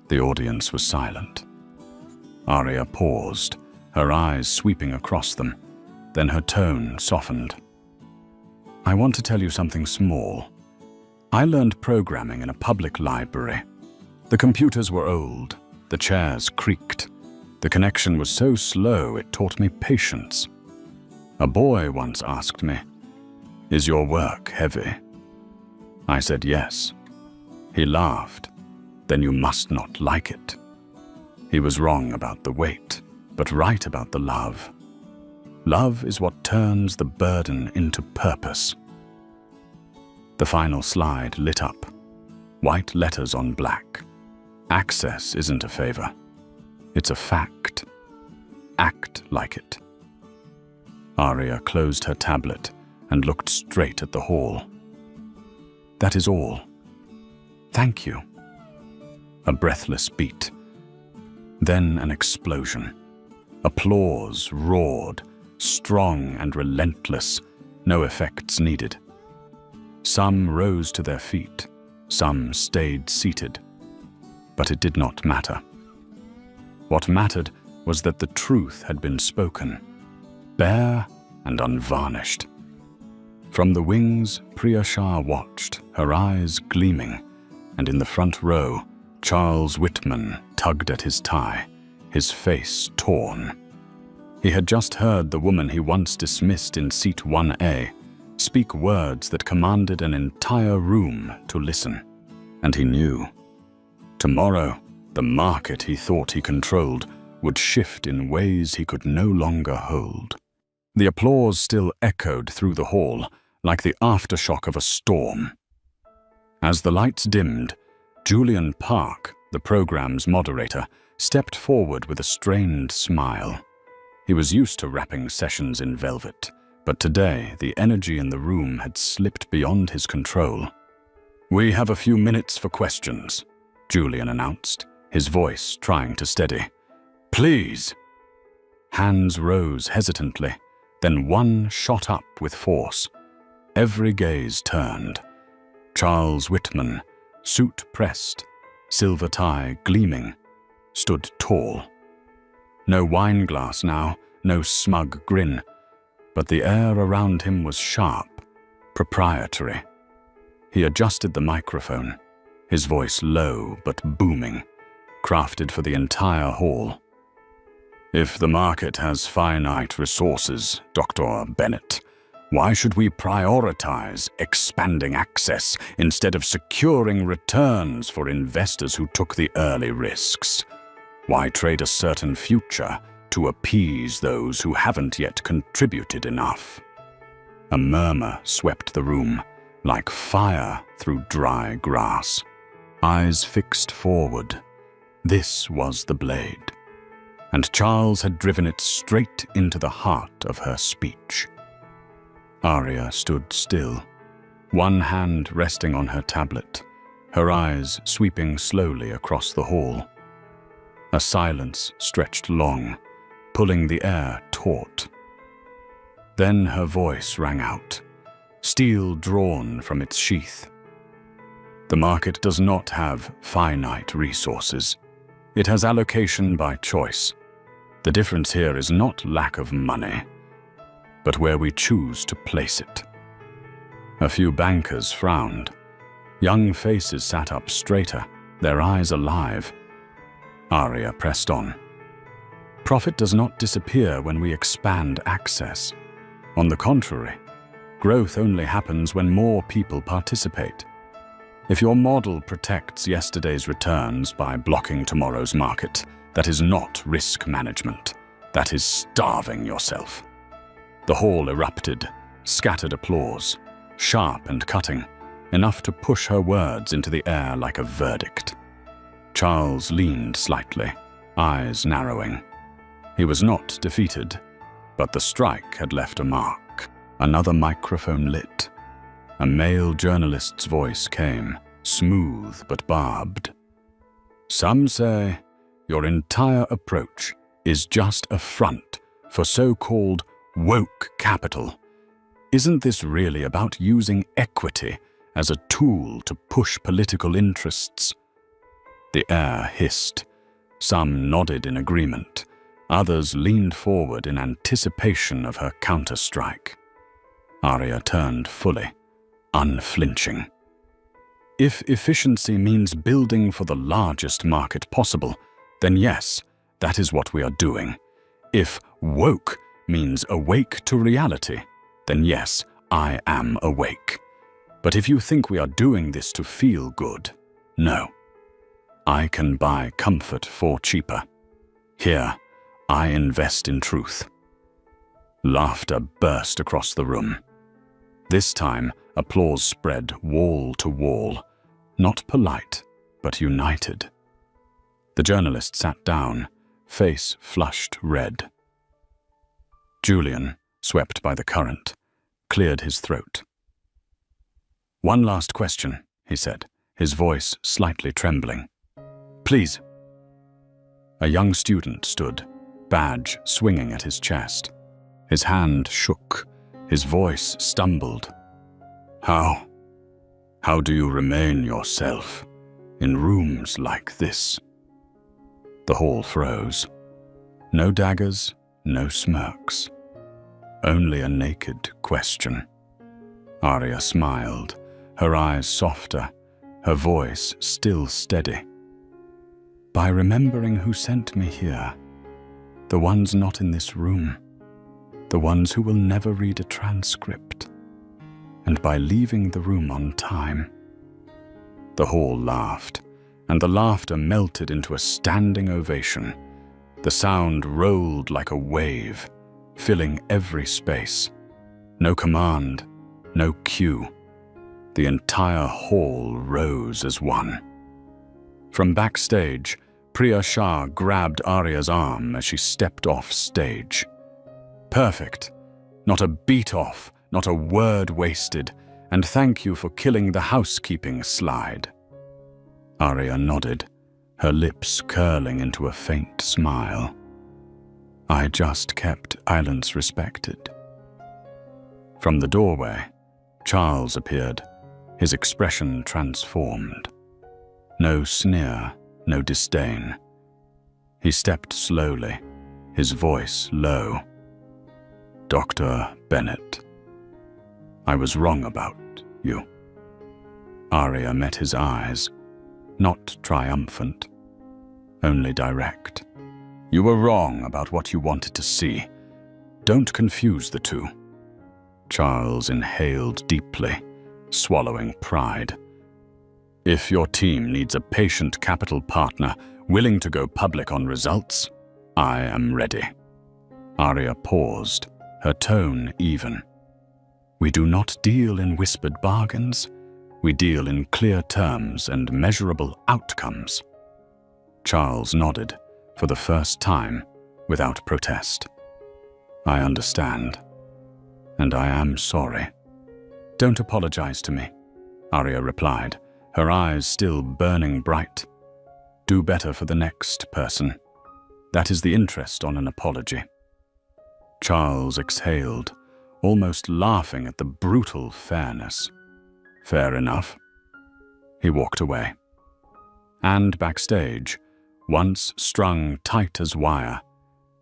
The audience was silent. Arya paused, her eyes sweeping across them. Then her tone softened. I want to tell you something small. I learned programming in a public library. The computers were old, the chairs creaked. The connection was so slow it taught me patience. A boy once asked me, "Is your work heavy?" I said yes. He laughed. Then you must not like it. He was wrong about the weight, but right about the love. Love is what turns the burden into purpose. The final slide lit up. White letters on black. Access isn't a favor. It's a fact. Act like it. Arya closed her tablet and looked straight at the hall. That is all. Thank you. A breathless beat. Then an explosion. Applause roared, strong and relentless, no effects needed. Some rose to their feet, some stayed seated. But it did not matter. What mattered was that the truth had been spoken, bare and unvarnished. From the wings, Priyashar watched, her eyes gleaming, and in the front row, Charles Whitman tugged at his tie, his face torn. He had just heard the woman he once dismissed in seat 1A speak words that commanded an entire room to listen. And he knew. Tomorrow, the market he thought he controlled would shift in ways he could no longer hold. The applause still echoed through the hall, like the aftershock of a storm. As the lights dimmed, Julian Park, the program's moderator, stepped forward with a strained smile. He was used to wrapping sessions in velvet, but today the energy in the room had slipped beyond his control. "We have a few minutes for questions," Julian announced, his voice trying to steady. "Please." Hands rose hesitantly, then one shot up with force. Every gaze turned. Charles Whitman, suit pressed, silver tie gleaming, stood tall. No wine glass now, no smug grin, but the air around him was sharp, proprietary. He adjusted the microphone, his voice low but booming, crafted for the entire hall. "If the market has finite resources, Dr. Bennett, why should we prioritize expanding access instead of securing returns for investors who took the early risks? Why trade a certain future to appease those who haven't yet contributed enough?" A murmur swept the room, like fire through dry grass. Eyes fixed forward. This was the blade. And Charles had driven it straight into the heart of her speech. Aria stood still, one hand resting on her tablet, her eyes sweeping slowly across the hall. A silence stretched long, pulling the air taut. Then her voice rang out, steel drawn from its sheath. "The market does not have finite resources. It has allocation by choice. The difference here is not lack of money, but where we choose to place it." A few bankers frowned. Young faces sat up straighter, their eyes alive. Aria pressed on. "Profit does not disappear when we expand access. On the contrary, growth only happens when more people participate. If your model protects yesterday's returns by blocking tomorrow's market, that is not risk management. That is starving yourself." The hall erupted, scattered applause, sharp and cutting, enough to push her words into the air like a verdict. Charles leaned slightly, eyes narrowing. He was not defeated, but the strike had left a mark. Another microphone lit. A male journalist's voice came, smooth but barbed. "Some say your entire approach is just a front for so-called woke capital. Isn't this really about using equity as a tool to push political interests?" The air hissed. Some nodded in agreement. Others leaned forward in anticipation of her counterstrike. Aria turned fully, unflinching. "If efficiency means building for the largest market possible, then yes, that is what we are doing. If woke means awake to reality, then yes, I am awake. But if you think we are doing this to feel good, no. I can buy comfort for cheaper. Here, I invest in truth." Laughter burst across the room. This time, applause spread wall to wall, not polite, but united. The journalist sat down, face flushed red. Julian, swept by the current, cleared his throat. "One last question," he said, his voice slightly trembling. "Please." A young student stood, badge swinging at his chest. His hand shook, his voice stumbled. How do you remain yourself in rooms like this?" The hall froze. No daggers, no smirks. Only a naked question. Arya smiled, her eyes softer, her voice still steady. By remembering who sent me here, the ones not in this room, the ones who will never read a transcript, and by leaving the room on time. The hall laughed, and the laughter melted into a standing ovation. The sound rolled like a wave, filling every space. No command, no cue. The entire hall rose as one. From backstage, Priya Shah grabbed Arya's arm as she stepped off stage. Perfect. Not a beat off, not a word wasted, and thank you for killing the housekeeping slide. Arya nodded, her lips curling into a faint smile. I just kept silence respected. From the doorway, Charles appeared, his expression transformed. No sneer, no disdain. He stepped slowly, his voice low. Dr. Bennett, I was wrong about you. Arya met his eyes, not triumphant, only direct. You were wrong about what you wanted to see. Don't confuse the two. Charles inhaled deeply, swallowing pride. If your team needs a patient capital partner willing to go public on results, I am ready. Arya paused, her tone even. We do not deal in whispered bargains. We deal in clear terms and measurable outcomes. Charles nodded, for the first time, without protest. I understand, and I am sorry. Don't apologize to me, Arya replied, her eyes still burning bright. Do better for the next person. That is the interest on an apology. Charles exhaled, almost laughing at the brutal fairness. Fair enough. He walked away. And backstage, once strung tight as wire,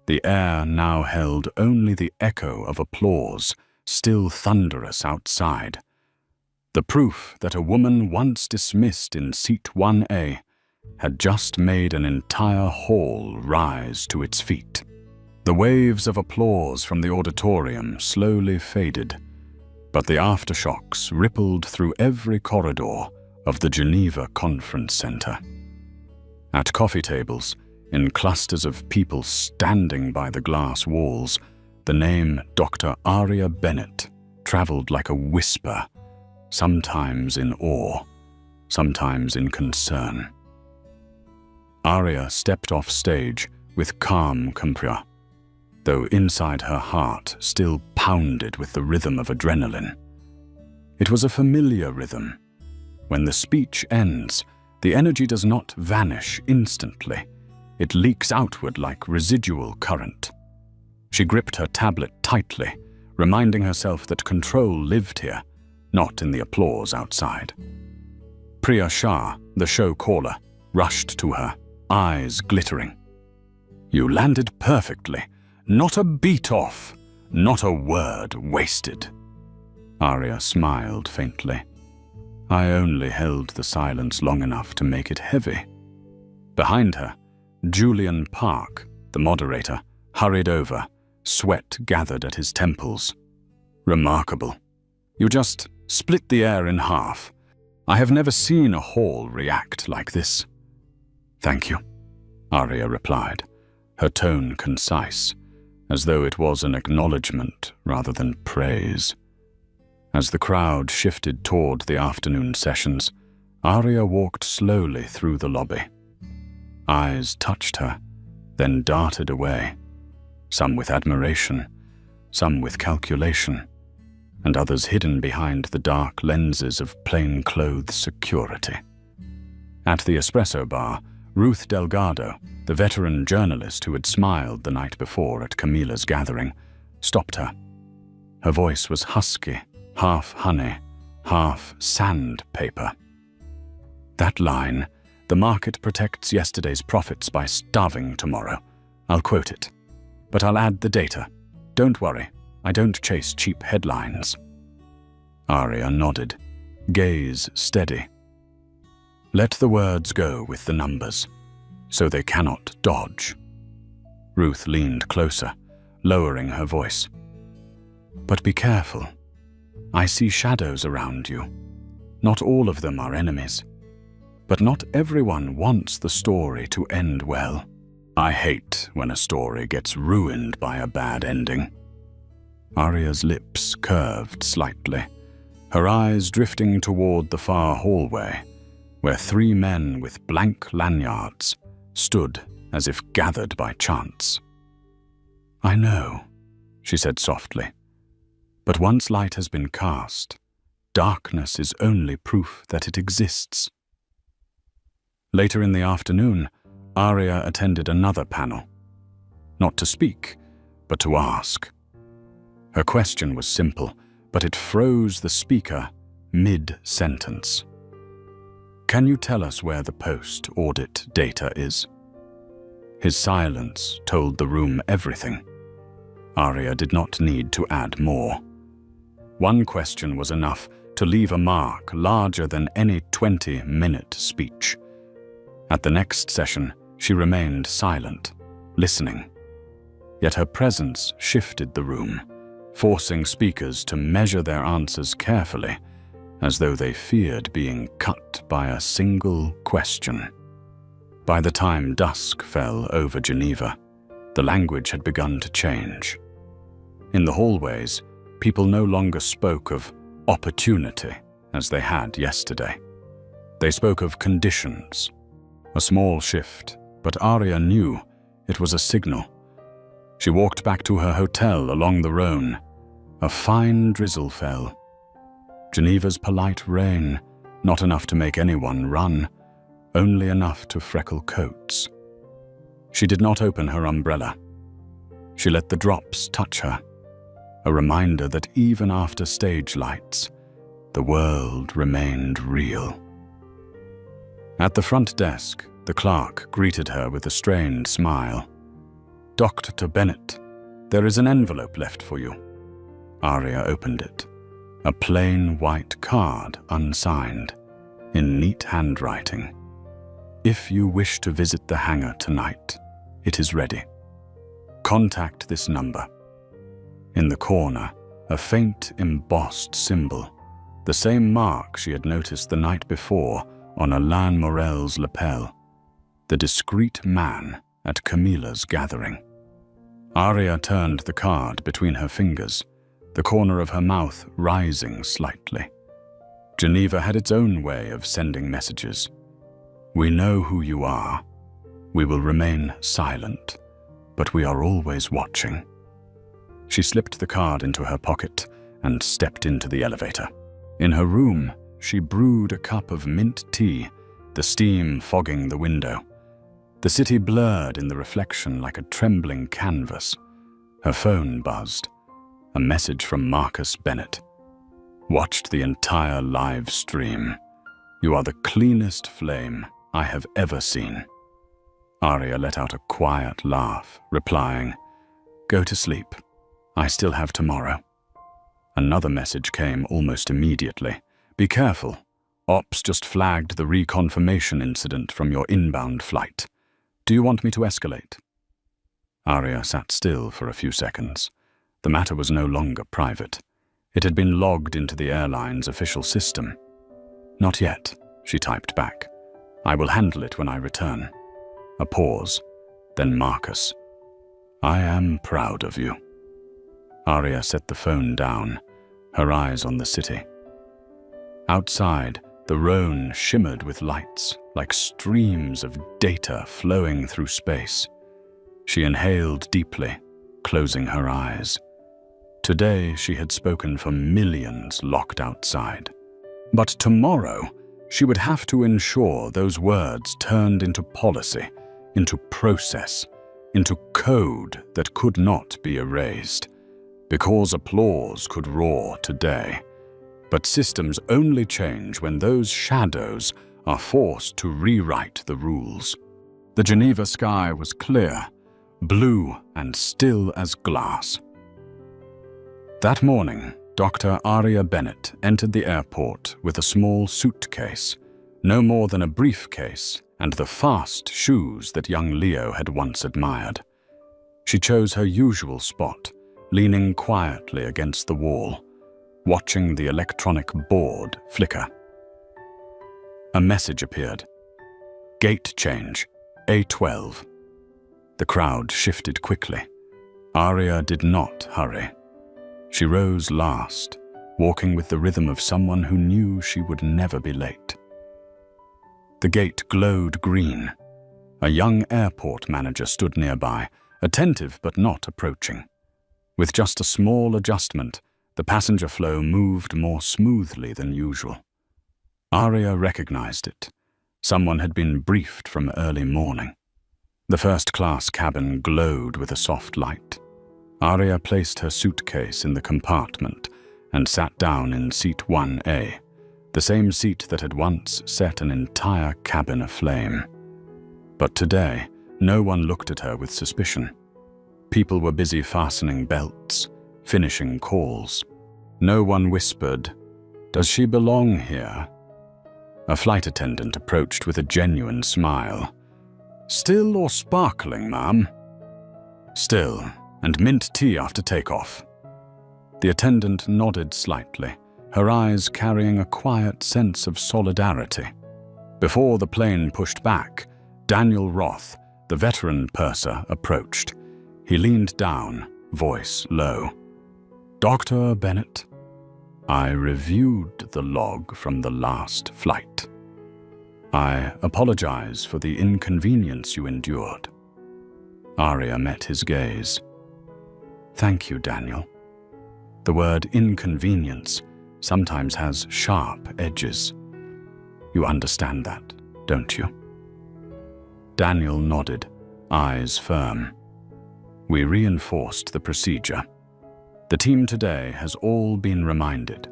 the air now held only the echo of applause, still thunderous outside. The proof that a woman once dismissed in seat 1A had just made an entire hall rise to its feet. The waves of applause from the auditorium slowly faded, but the aftershocks rippled through every corridor of the Geneva Conference Center. At coffee tables, in clusters of people standing by the glass walls, the name Dr. Arya Bennett traveled like a whisper, sometimes in awe, sometimes in concern. Arya stepped off stage with calm composure, though inside her heart still pounded with the rhythm of adrenaline. It was a familiar rhythm. When the speech ends, the energy does not vanish instantly. It leaks outward like residual current. She gripped her tablet tightly, reminding herself that control lived here, not in the applause outside. Priya Shah, the show caller, rushed to her, eyes glittering. You landed perfectly. Not a beat off, not a word wasted. Arya smiled faintly. I only held the silence long enough to make it heavy. Behind her, Julian Park, the moderator, hurried over, sweat gathered at his temples. Remarkable. You just split the air in half. I have never seen a hall react like this. Thank you, Arya replied, her tone concise, as though it was an acknowledgement rather than praise. As the crowd shifted toward the afternoon sessions, Arya walked slowly through the lobby. Eyes touched her, then darted away, some with admiration, some with calculation, and others hidden behind the dark lenses of plainclothes security. At the espresso bar, Ruth Delgado, the veteran journalist who had smiled the night before at Camila's gathering, stopped her. Her voice was husky, half honey, half sandpaper. That line, "The market protects yesterday's profits by starving tomorrow." I'll quote it. But I'll add the data. Don't worry, I don't chase cheap headlines. Aria nodded, gaze steady. Let the words go with the numbers, so they cannot dodge. Ruth leaned closer, lowering her voice. But be careful. I see shadows around you. Not all of them are enemies. But not everyone wants the story to end well. I hate when a story gets ruined by a bad ending. Aria's lips curved slightly, her eyes drifting toward the far hallway, where 3 men with blank lanyards stood as if gathered by chance. I know, she said softly, but once light has been cast, darkness is only proof that it exists. Later in the afternoon, Aria attended another panel. Not to speak, but to ask. Her question was simple, but it froze the speaker mid-sentence. Can you tell us where the post-audit data is? His silence told the room everything. Aria did not need to add more. One question was enough to leave a mark larger than any 20-minute speech. At the next session, she remained silent, listening. Yet her presence shifted the room, forcing speakers to measure their answers carefully, as though they feared being cut by a single question. By the time dusk fell over Geneva, the language had begun to change. In the hallways, people no longer spoke of opportunity as they had yesterday. They spoke of conditions. A small shift, but Aria knew it was a signal. She walked back to her hotel along the Rhone. A fine drizzle fell. Geneva's polite rain, not enough to make anyone run, only enough to freckle coats. She did not open her umbrella. She let the drops touch her, a reminder that even after stage lights, the world remained real. At the front desk, the clerk greeted her with a strained smile. Dr. Bennett, there is an envelope left for you. Aria opened it. A plain white card, unsigned, in neat handwriting. If you wish to visit the hangar tonight, it is ready. Contact this number. In the corner, a faint embossed symbol, the same mark she had noticed the night before on Alain Morel's lapel, the discreet man at Camilla's gathering. Aria turned the card between her fingers, the corner of her mouth rising slightly. Geneva had its own way of sending messages. We know who you are. We will remain silent, but we are always watching. She slipped the card into her pocket and stepped into the elevator. In her room, she brewed a cup of mint tea, the steam fogging the window. The city blurred in the reflection like a trembling canvas. Her phone buzzed. A message from Marcus Bennett. Watched the entire live stream. You are the cleanest flame I have ever seen. Aria let out a quiet laugh, replying, Go to sleep. I still have tomorrow. Another message came almost immediately. Be careful. Ops just flagged the reconfirmation incident from your inbound flight. Do you want me to escalate? Aria sat still for a few seconds. The matter was no longer private. It had been logged into the airline's official system. Not yet, she typed back. I will handle it when I return. A pause, then Marcus. I am proud of you. Aria set the phone down, her eyes on the city. Outside, the Rhone shimmered with lights, like streams of data flowing through space. She inhaled deeply, closing her eyes. Today she had spoken for millions locked outside. But tomorrow, she would have to ensure those words turned into policy, into process, into code that could not be erased. Because applause could roar today. But systems only change when those shadows are forced to rewrite the rules. The Geneva sky was clear, blue and still as glass. That morning, Dr. Aria Bennett entered the airport with a small suitcase, no more than a briefcase, and the fast shoes that young Leo had once admired. She chose her usual spot, leaning quietly against the wall, watching the electronic board flicker. A message appeared. Gate change, A12. The crowd shifted quickly. Aria did not hurry. She rose last, walking with the rhythm of someone who knew she would never be late. The gate glowed green. A young airport manager stood nearby, attentive but not approaching. With just a small adjustment, the passenger flow moved more smoothly than usual. Aria recognized it. Someone had been briefed from early morning. The first-class cabin glowed with a soft light. Aria placed her suitcase in the compartment and sat down in seat 1A, the same seat that had once set an entire cabin aflame. But today, no one looked at her with suspicion. People were busy fastening belts, finishing calls. No one whispered, "Does she belong here?" A flight attendant approached with a genuine smile. "Still or sparkling, ma'am?" "Still, and mint tea after takeoff." The attendant nodded slightly, her eyes carrying a quiet sense of solidarity. Before the plane pushed back, Daniel Roth, the veteran purser, approached. He leaned down, voice low. "Dr. Bennett, I reviewed the log from the last flight. I apologize for the inconvenience you endured." Aria met his gaze. "Thank you, Daniel. The word inconvenience sometimes has sharp edges. You understand that, don't you?" Daniel nodded, eyes firm. "We reinforced the procedure. The team today has all been reminded.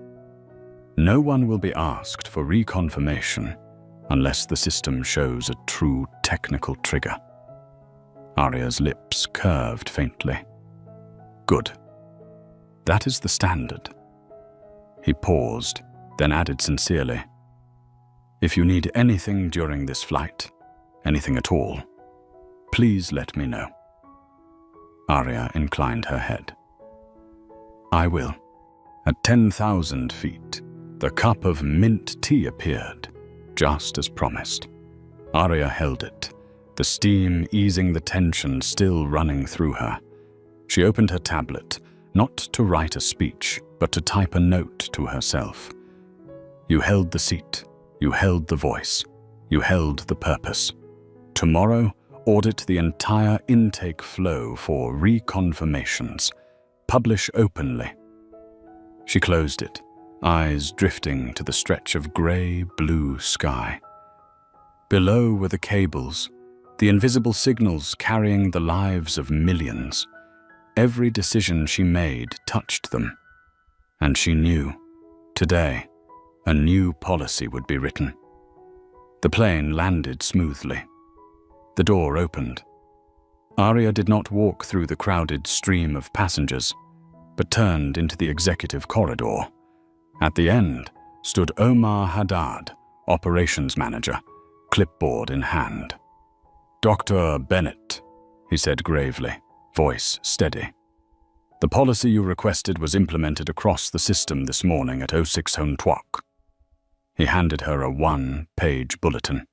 No one will be asked for reconfirmation unless the system shows a true technical trigger." Aria's lips curved faintly. "Good. That is the standard." He paused, then added sincerely, "If you need anything during this flight, anything at all, please let me know." Aria inclined her head. "I will." At 10,000 feet, the cup of mint tea appeared, just as promised. Aria held it, the steam easing the tension still running through her. She opened her tablet, not to write a speech, but to type a note to herself. You held the seat, you held the voice, you held the purpose. Tomorrow, audit the entire intake flow for reconfirmations. Publish openly. She closed it, eyes drifting to the stretch of grey-blue sky. Below were the cables, the invisible signals carrying the lives of millions. Every decision she made touched them. And she knew, today, a new policy would be written. The plane landed smoothly. The door opened. Aria did not walk through the crowded stream of passengers, but turned into the executive corridor. At the end stood Omar Haddad, operations manager, clipboard in hand. "Dr. Bennett," he said gravely, voice steady. "The policy you requested was implemented across the system this morning at 06:00. He handed her a one-page bulletin.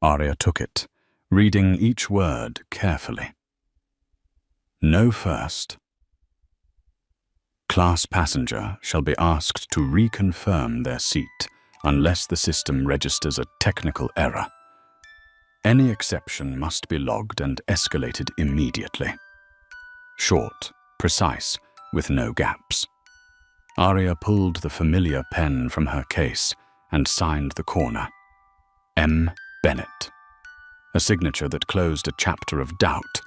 Aria took it, reading each word carefully. "Know first. Class passenger shall be asked to reconfirm their seat unless the system registers a technical error. Any exception must be logged and escalated immediately. Short, precise, with no gaps." Aria pulled the familiar pen from her case and signed the corner. M. Bennett. A signature that closed a chapter of doubt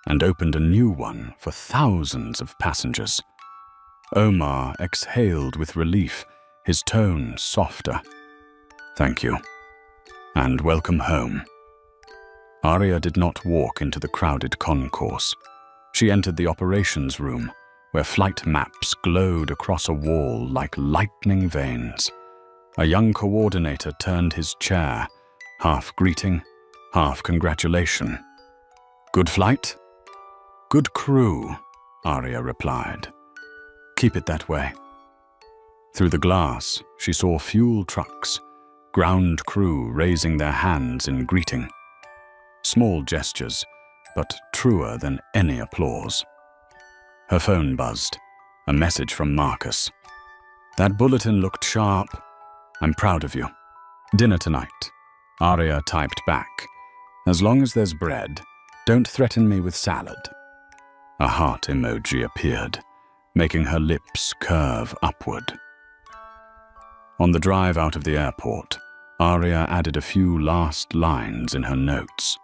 and opened a new one for thousands of passengers. Omar exhaled with relief, his tone softer. "Thank you, and welcome home." Aria did not walk into the crowded concourse. She entered the operations room, where flight maps glowed across a wall like lightning veins. A young coordinator turned his chair, half greeting, half congratulation. "Good flight?" "Good crew," Arya replied. "Keep it that way." Through the glass, she saw fuel trucks, ground crew raising their hands in greeting. Small gestures, but truer than any applause. Her phone buzzed, a message from Marcus. "That bulletin looked sharp. I'm proud of you." "Dinner tonight," Arya typed back. "As long as there's bread, don't threaten me with salad." A heart emoji appeared, making her lips curve upward. On the drive out of the airport, Arya added a few last lines in her notes.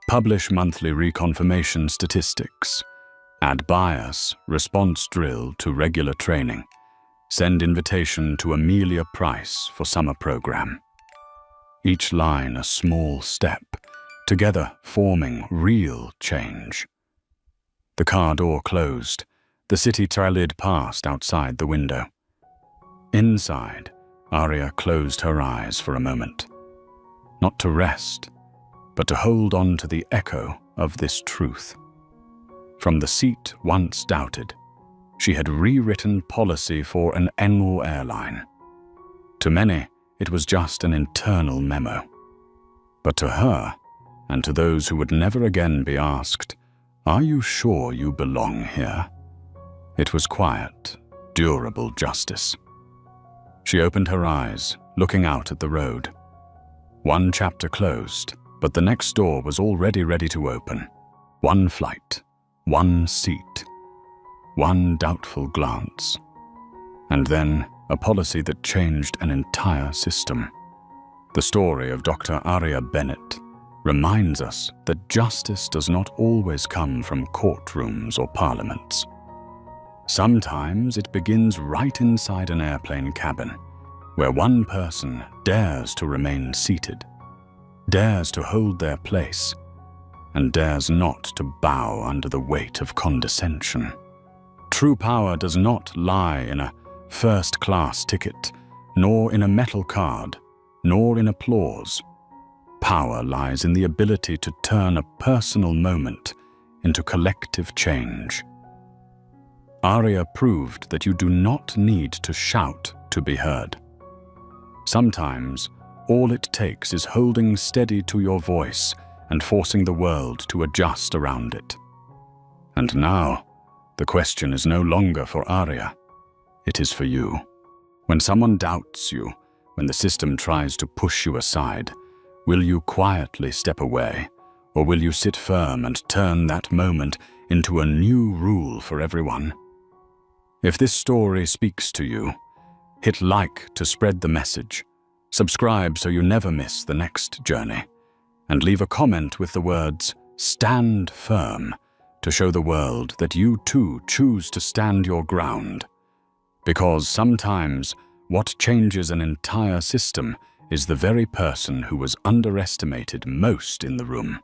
Publish monthly reconfirmation statistics. Add bias, response drill to regular training. Send invitation to Amelia Price for summer program. Each line a small step, together forming real change. The car door closed. The city trailed past outside the window. Inside, Arya closed her eyes for a moment. Not to rest, but to hold on to the echo of this truth. From the seat once doubted, she had rewritten policy for an annual airline. To many, it was just an internal memo. But to her, and to those who would never again be asked, "Are you sure you belong here?" it was quiet, durable justice. She opened her eyes, looking out at the road. One chapter closed, but the next door was already ready to open. One flight, one seat, one doubtful glance. And then a policy that changed an entire system. The story of Dr. Arya Bennett reminds us that justice does not always come from courtrooms or parliaments. Sometimes it begins right inside an airplane cabin, where one person dares to remain seated, dares to hold their place, and dares not to bow under the weight of condescension. True power does not lie in a first-class ticket, nor in a metal card, nor in applause. Power lies in the ability to turn a personal moment into collective change. Arya proved that you do not need to shout to be heard. Sometimes, all it takes is holding steady to your voice and forcing the world to adjust around it. And now, the question is no longer for Arya. It is for you. When someone doubts you, when the system tries to push you aside, will you quietly step away, or will you sit firm and turn that moment into a new rule for everyone? If this story speaks to you, hit like to spread the message, subscribe so you never miss the next journey, and leave a comment with the words "Stand firm" to show the world that you too choose to stand your ground. Because sometimes what changes an entire system is the very person who was underestimated most in the room.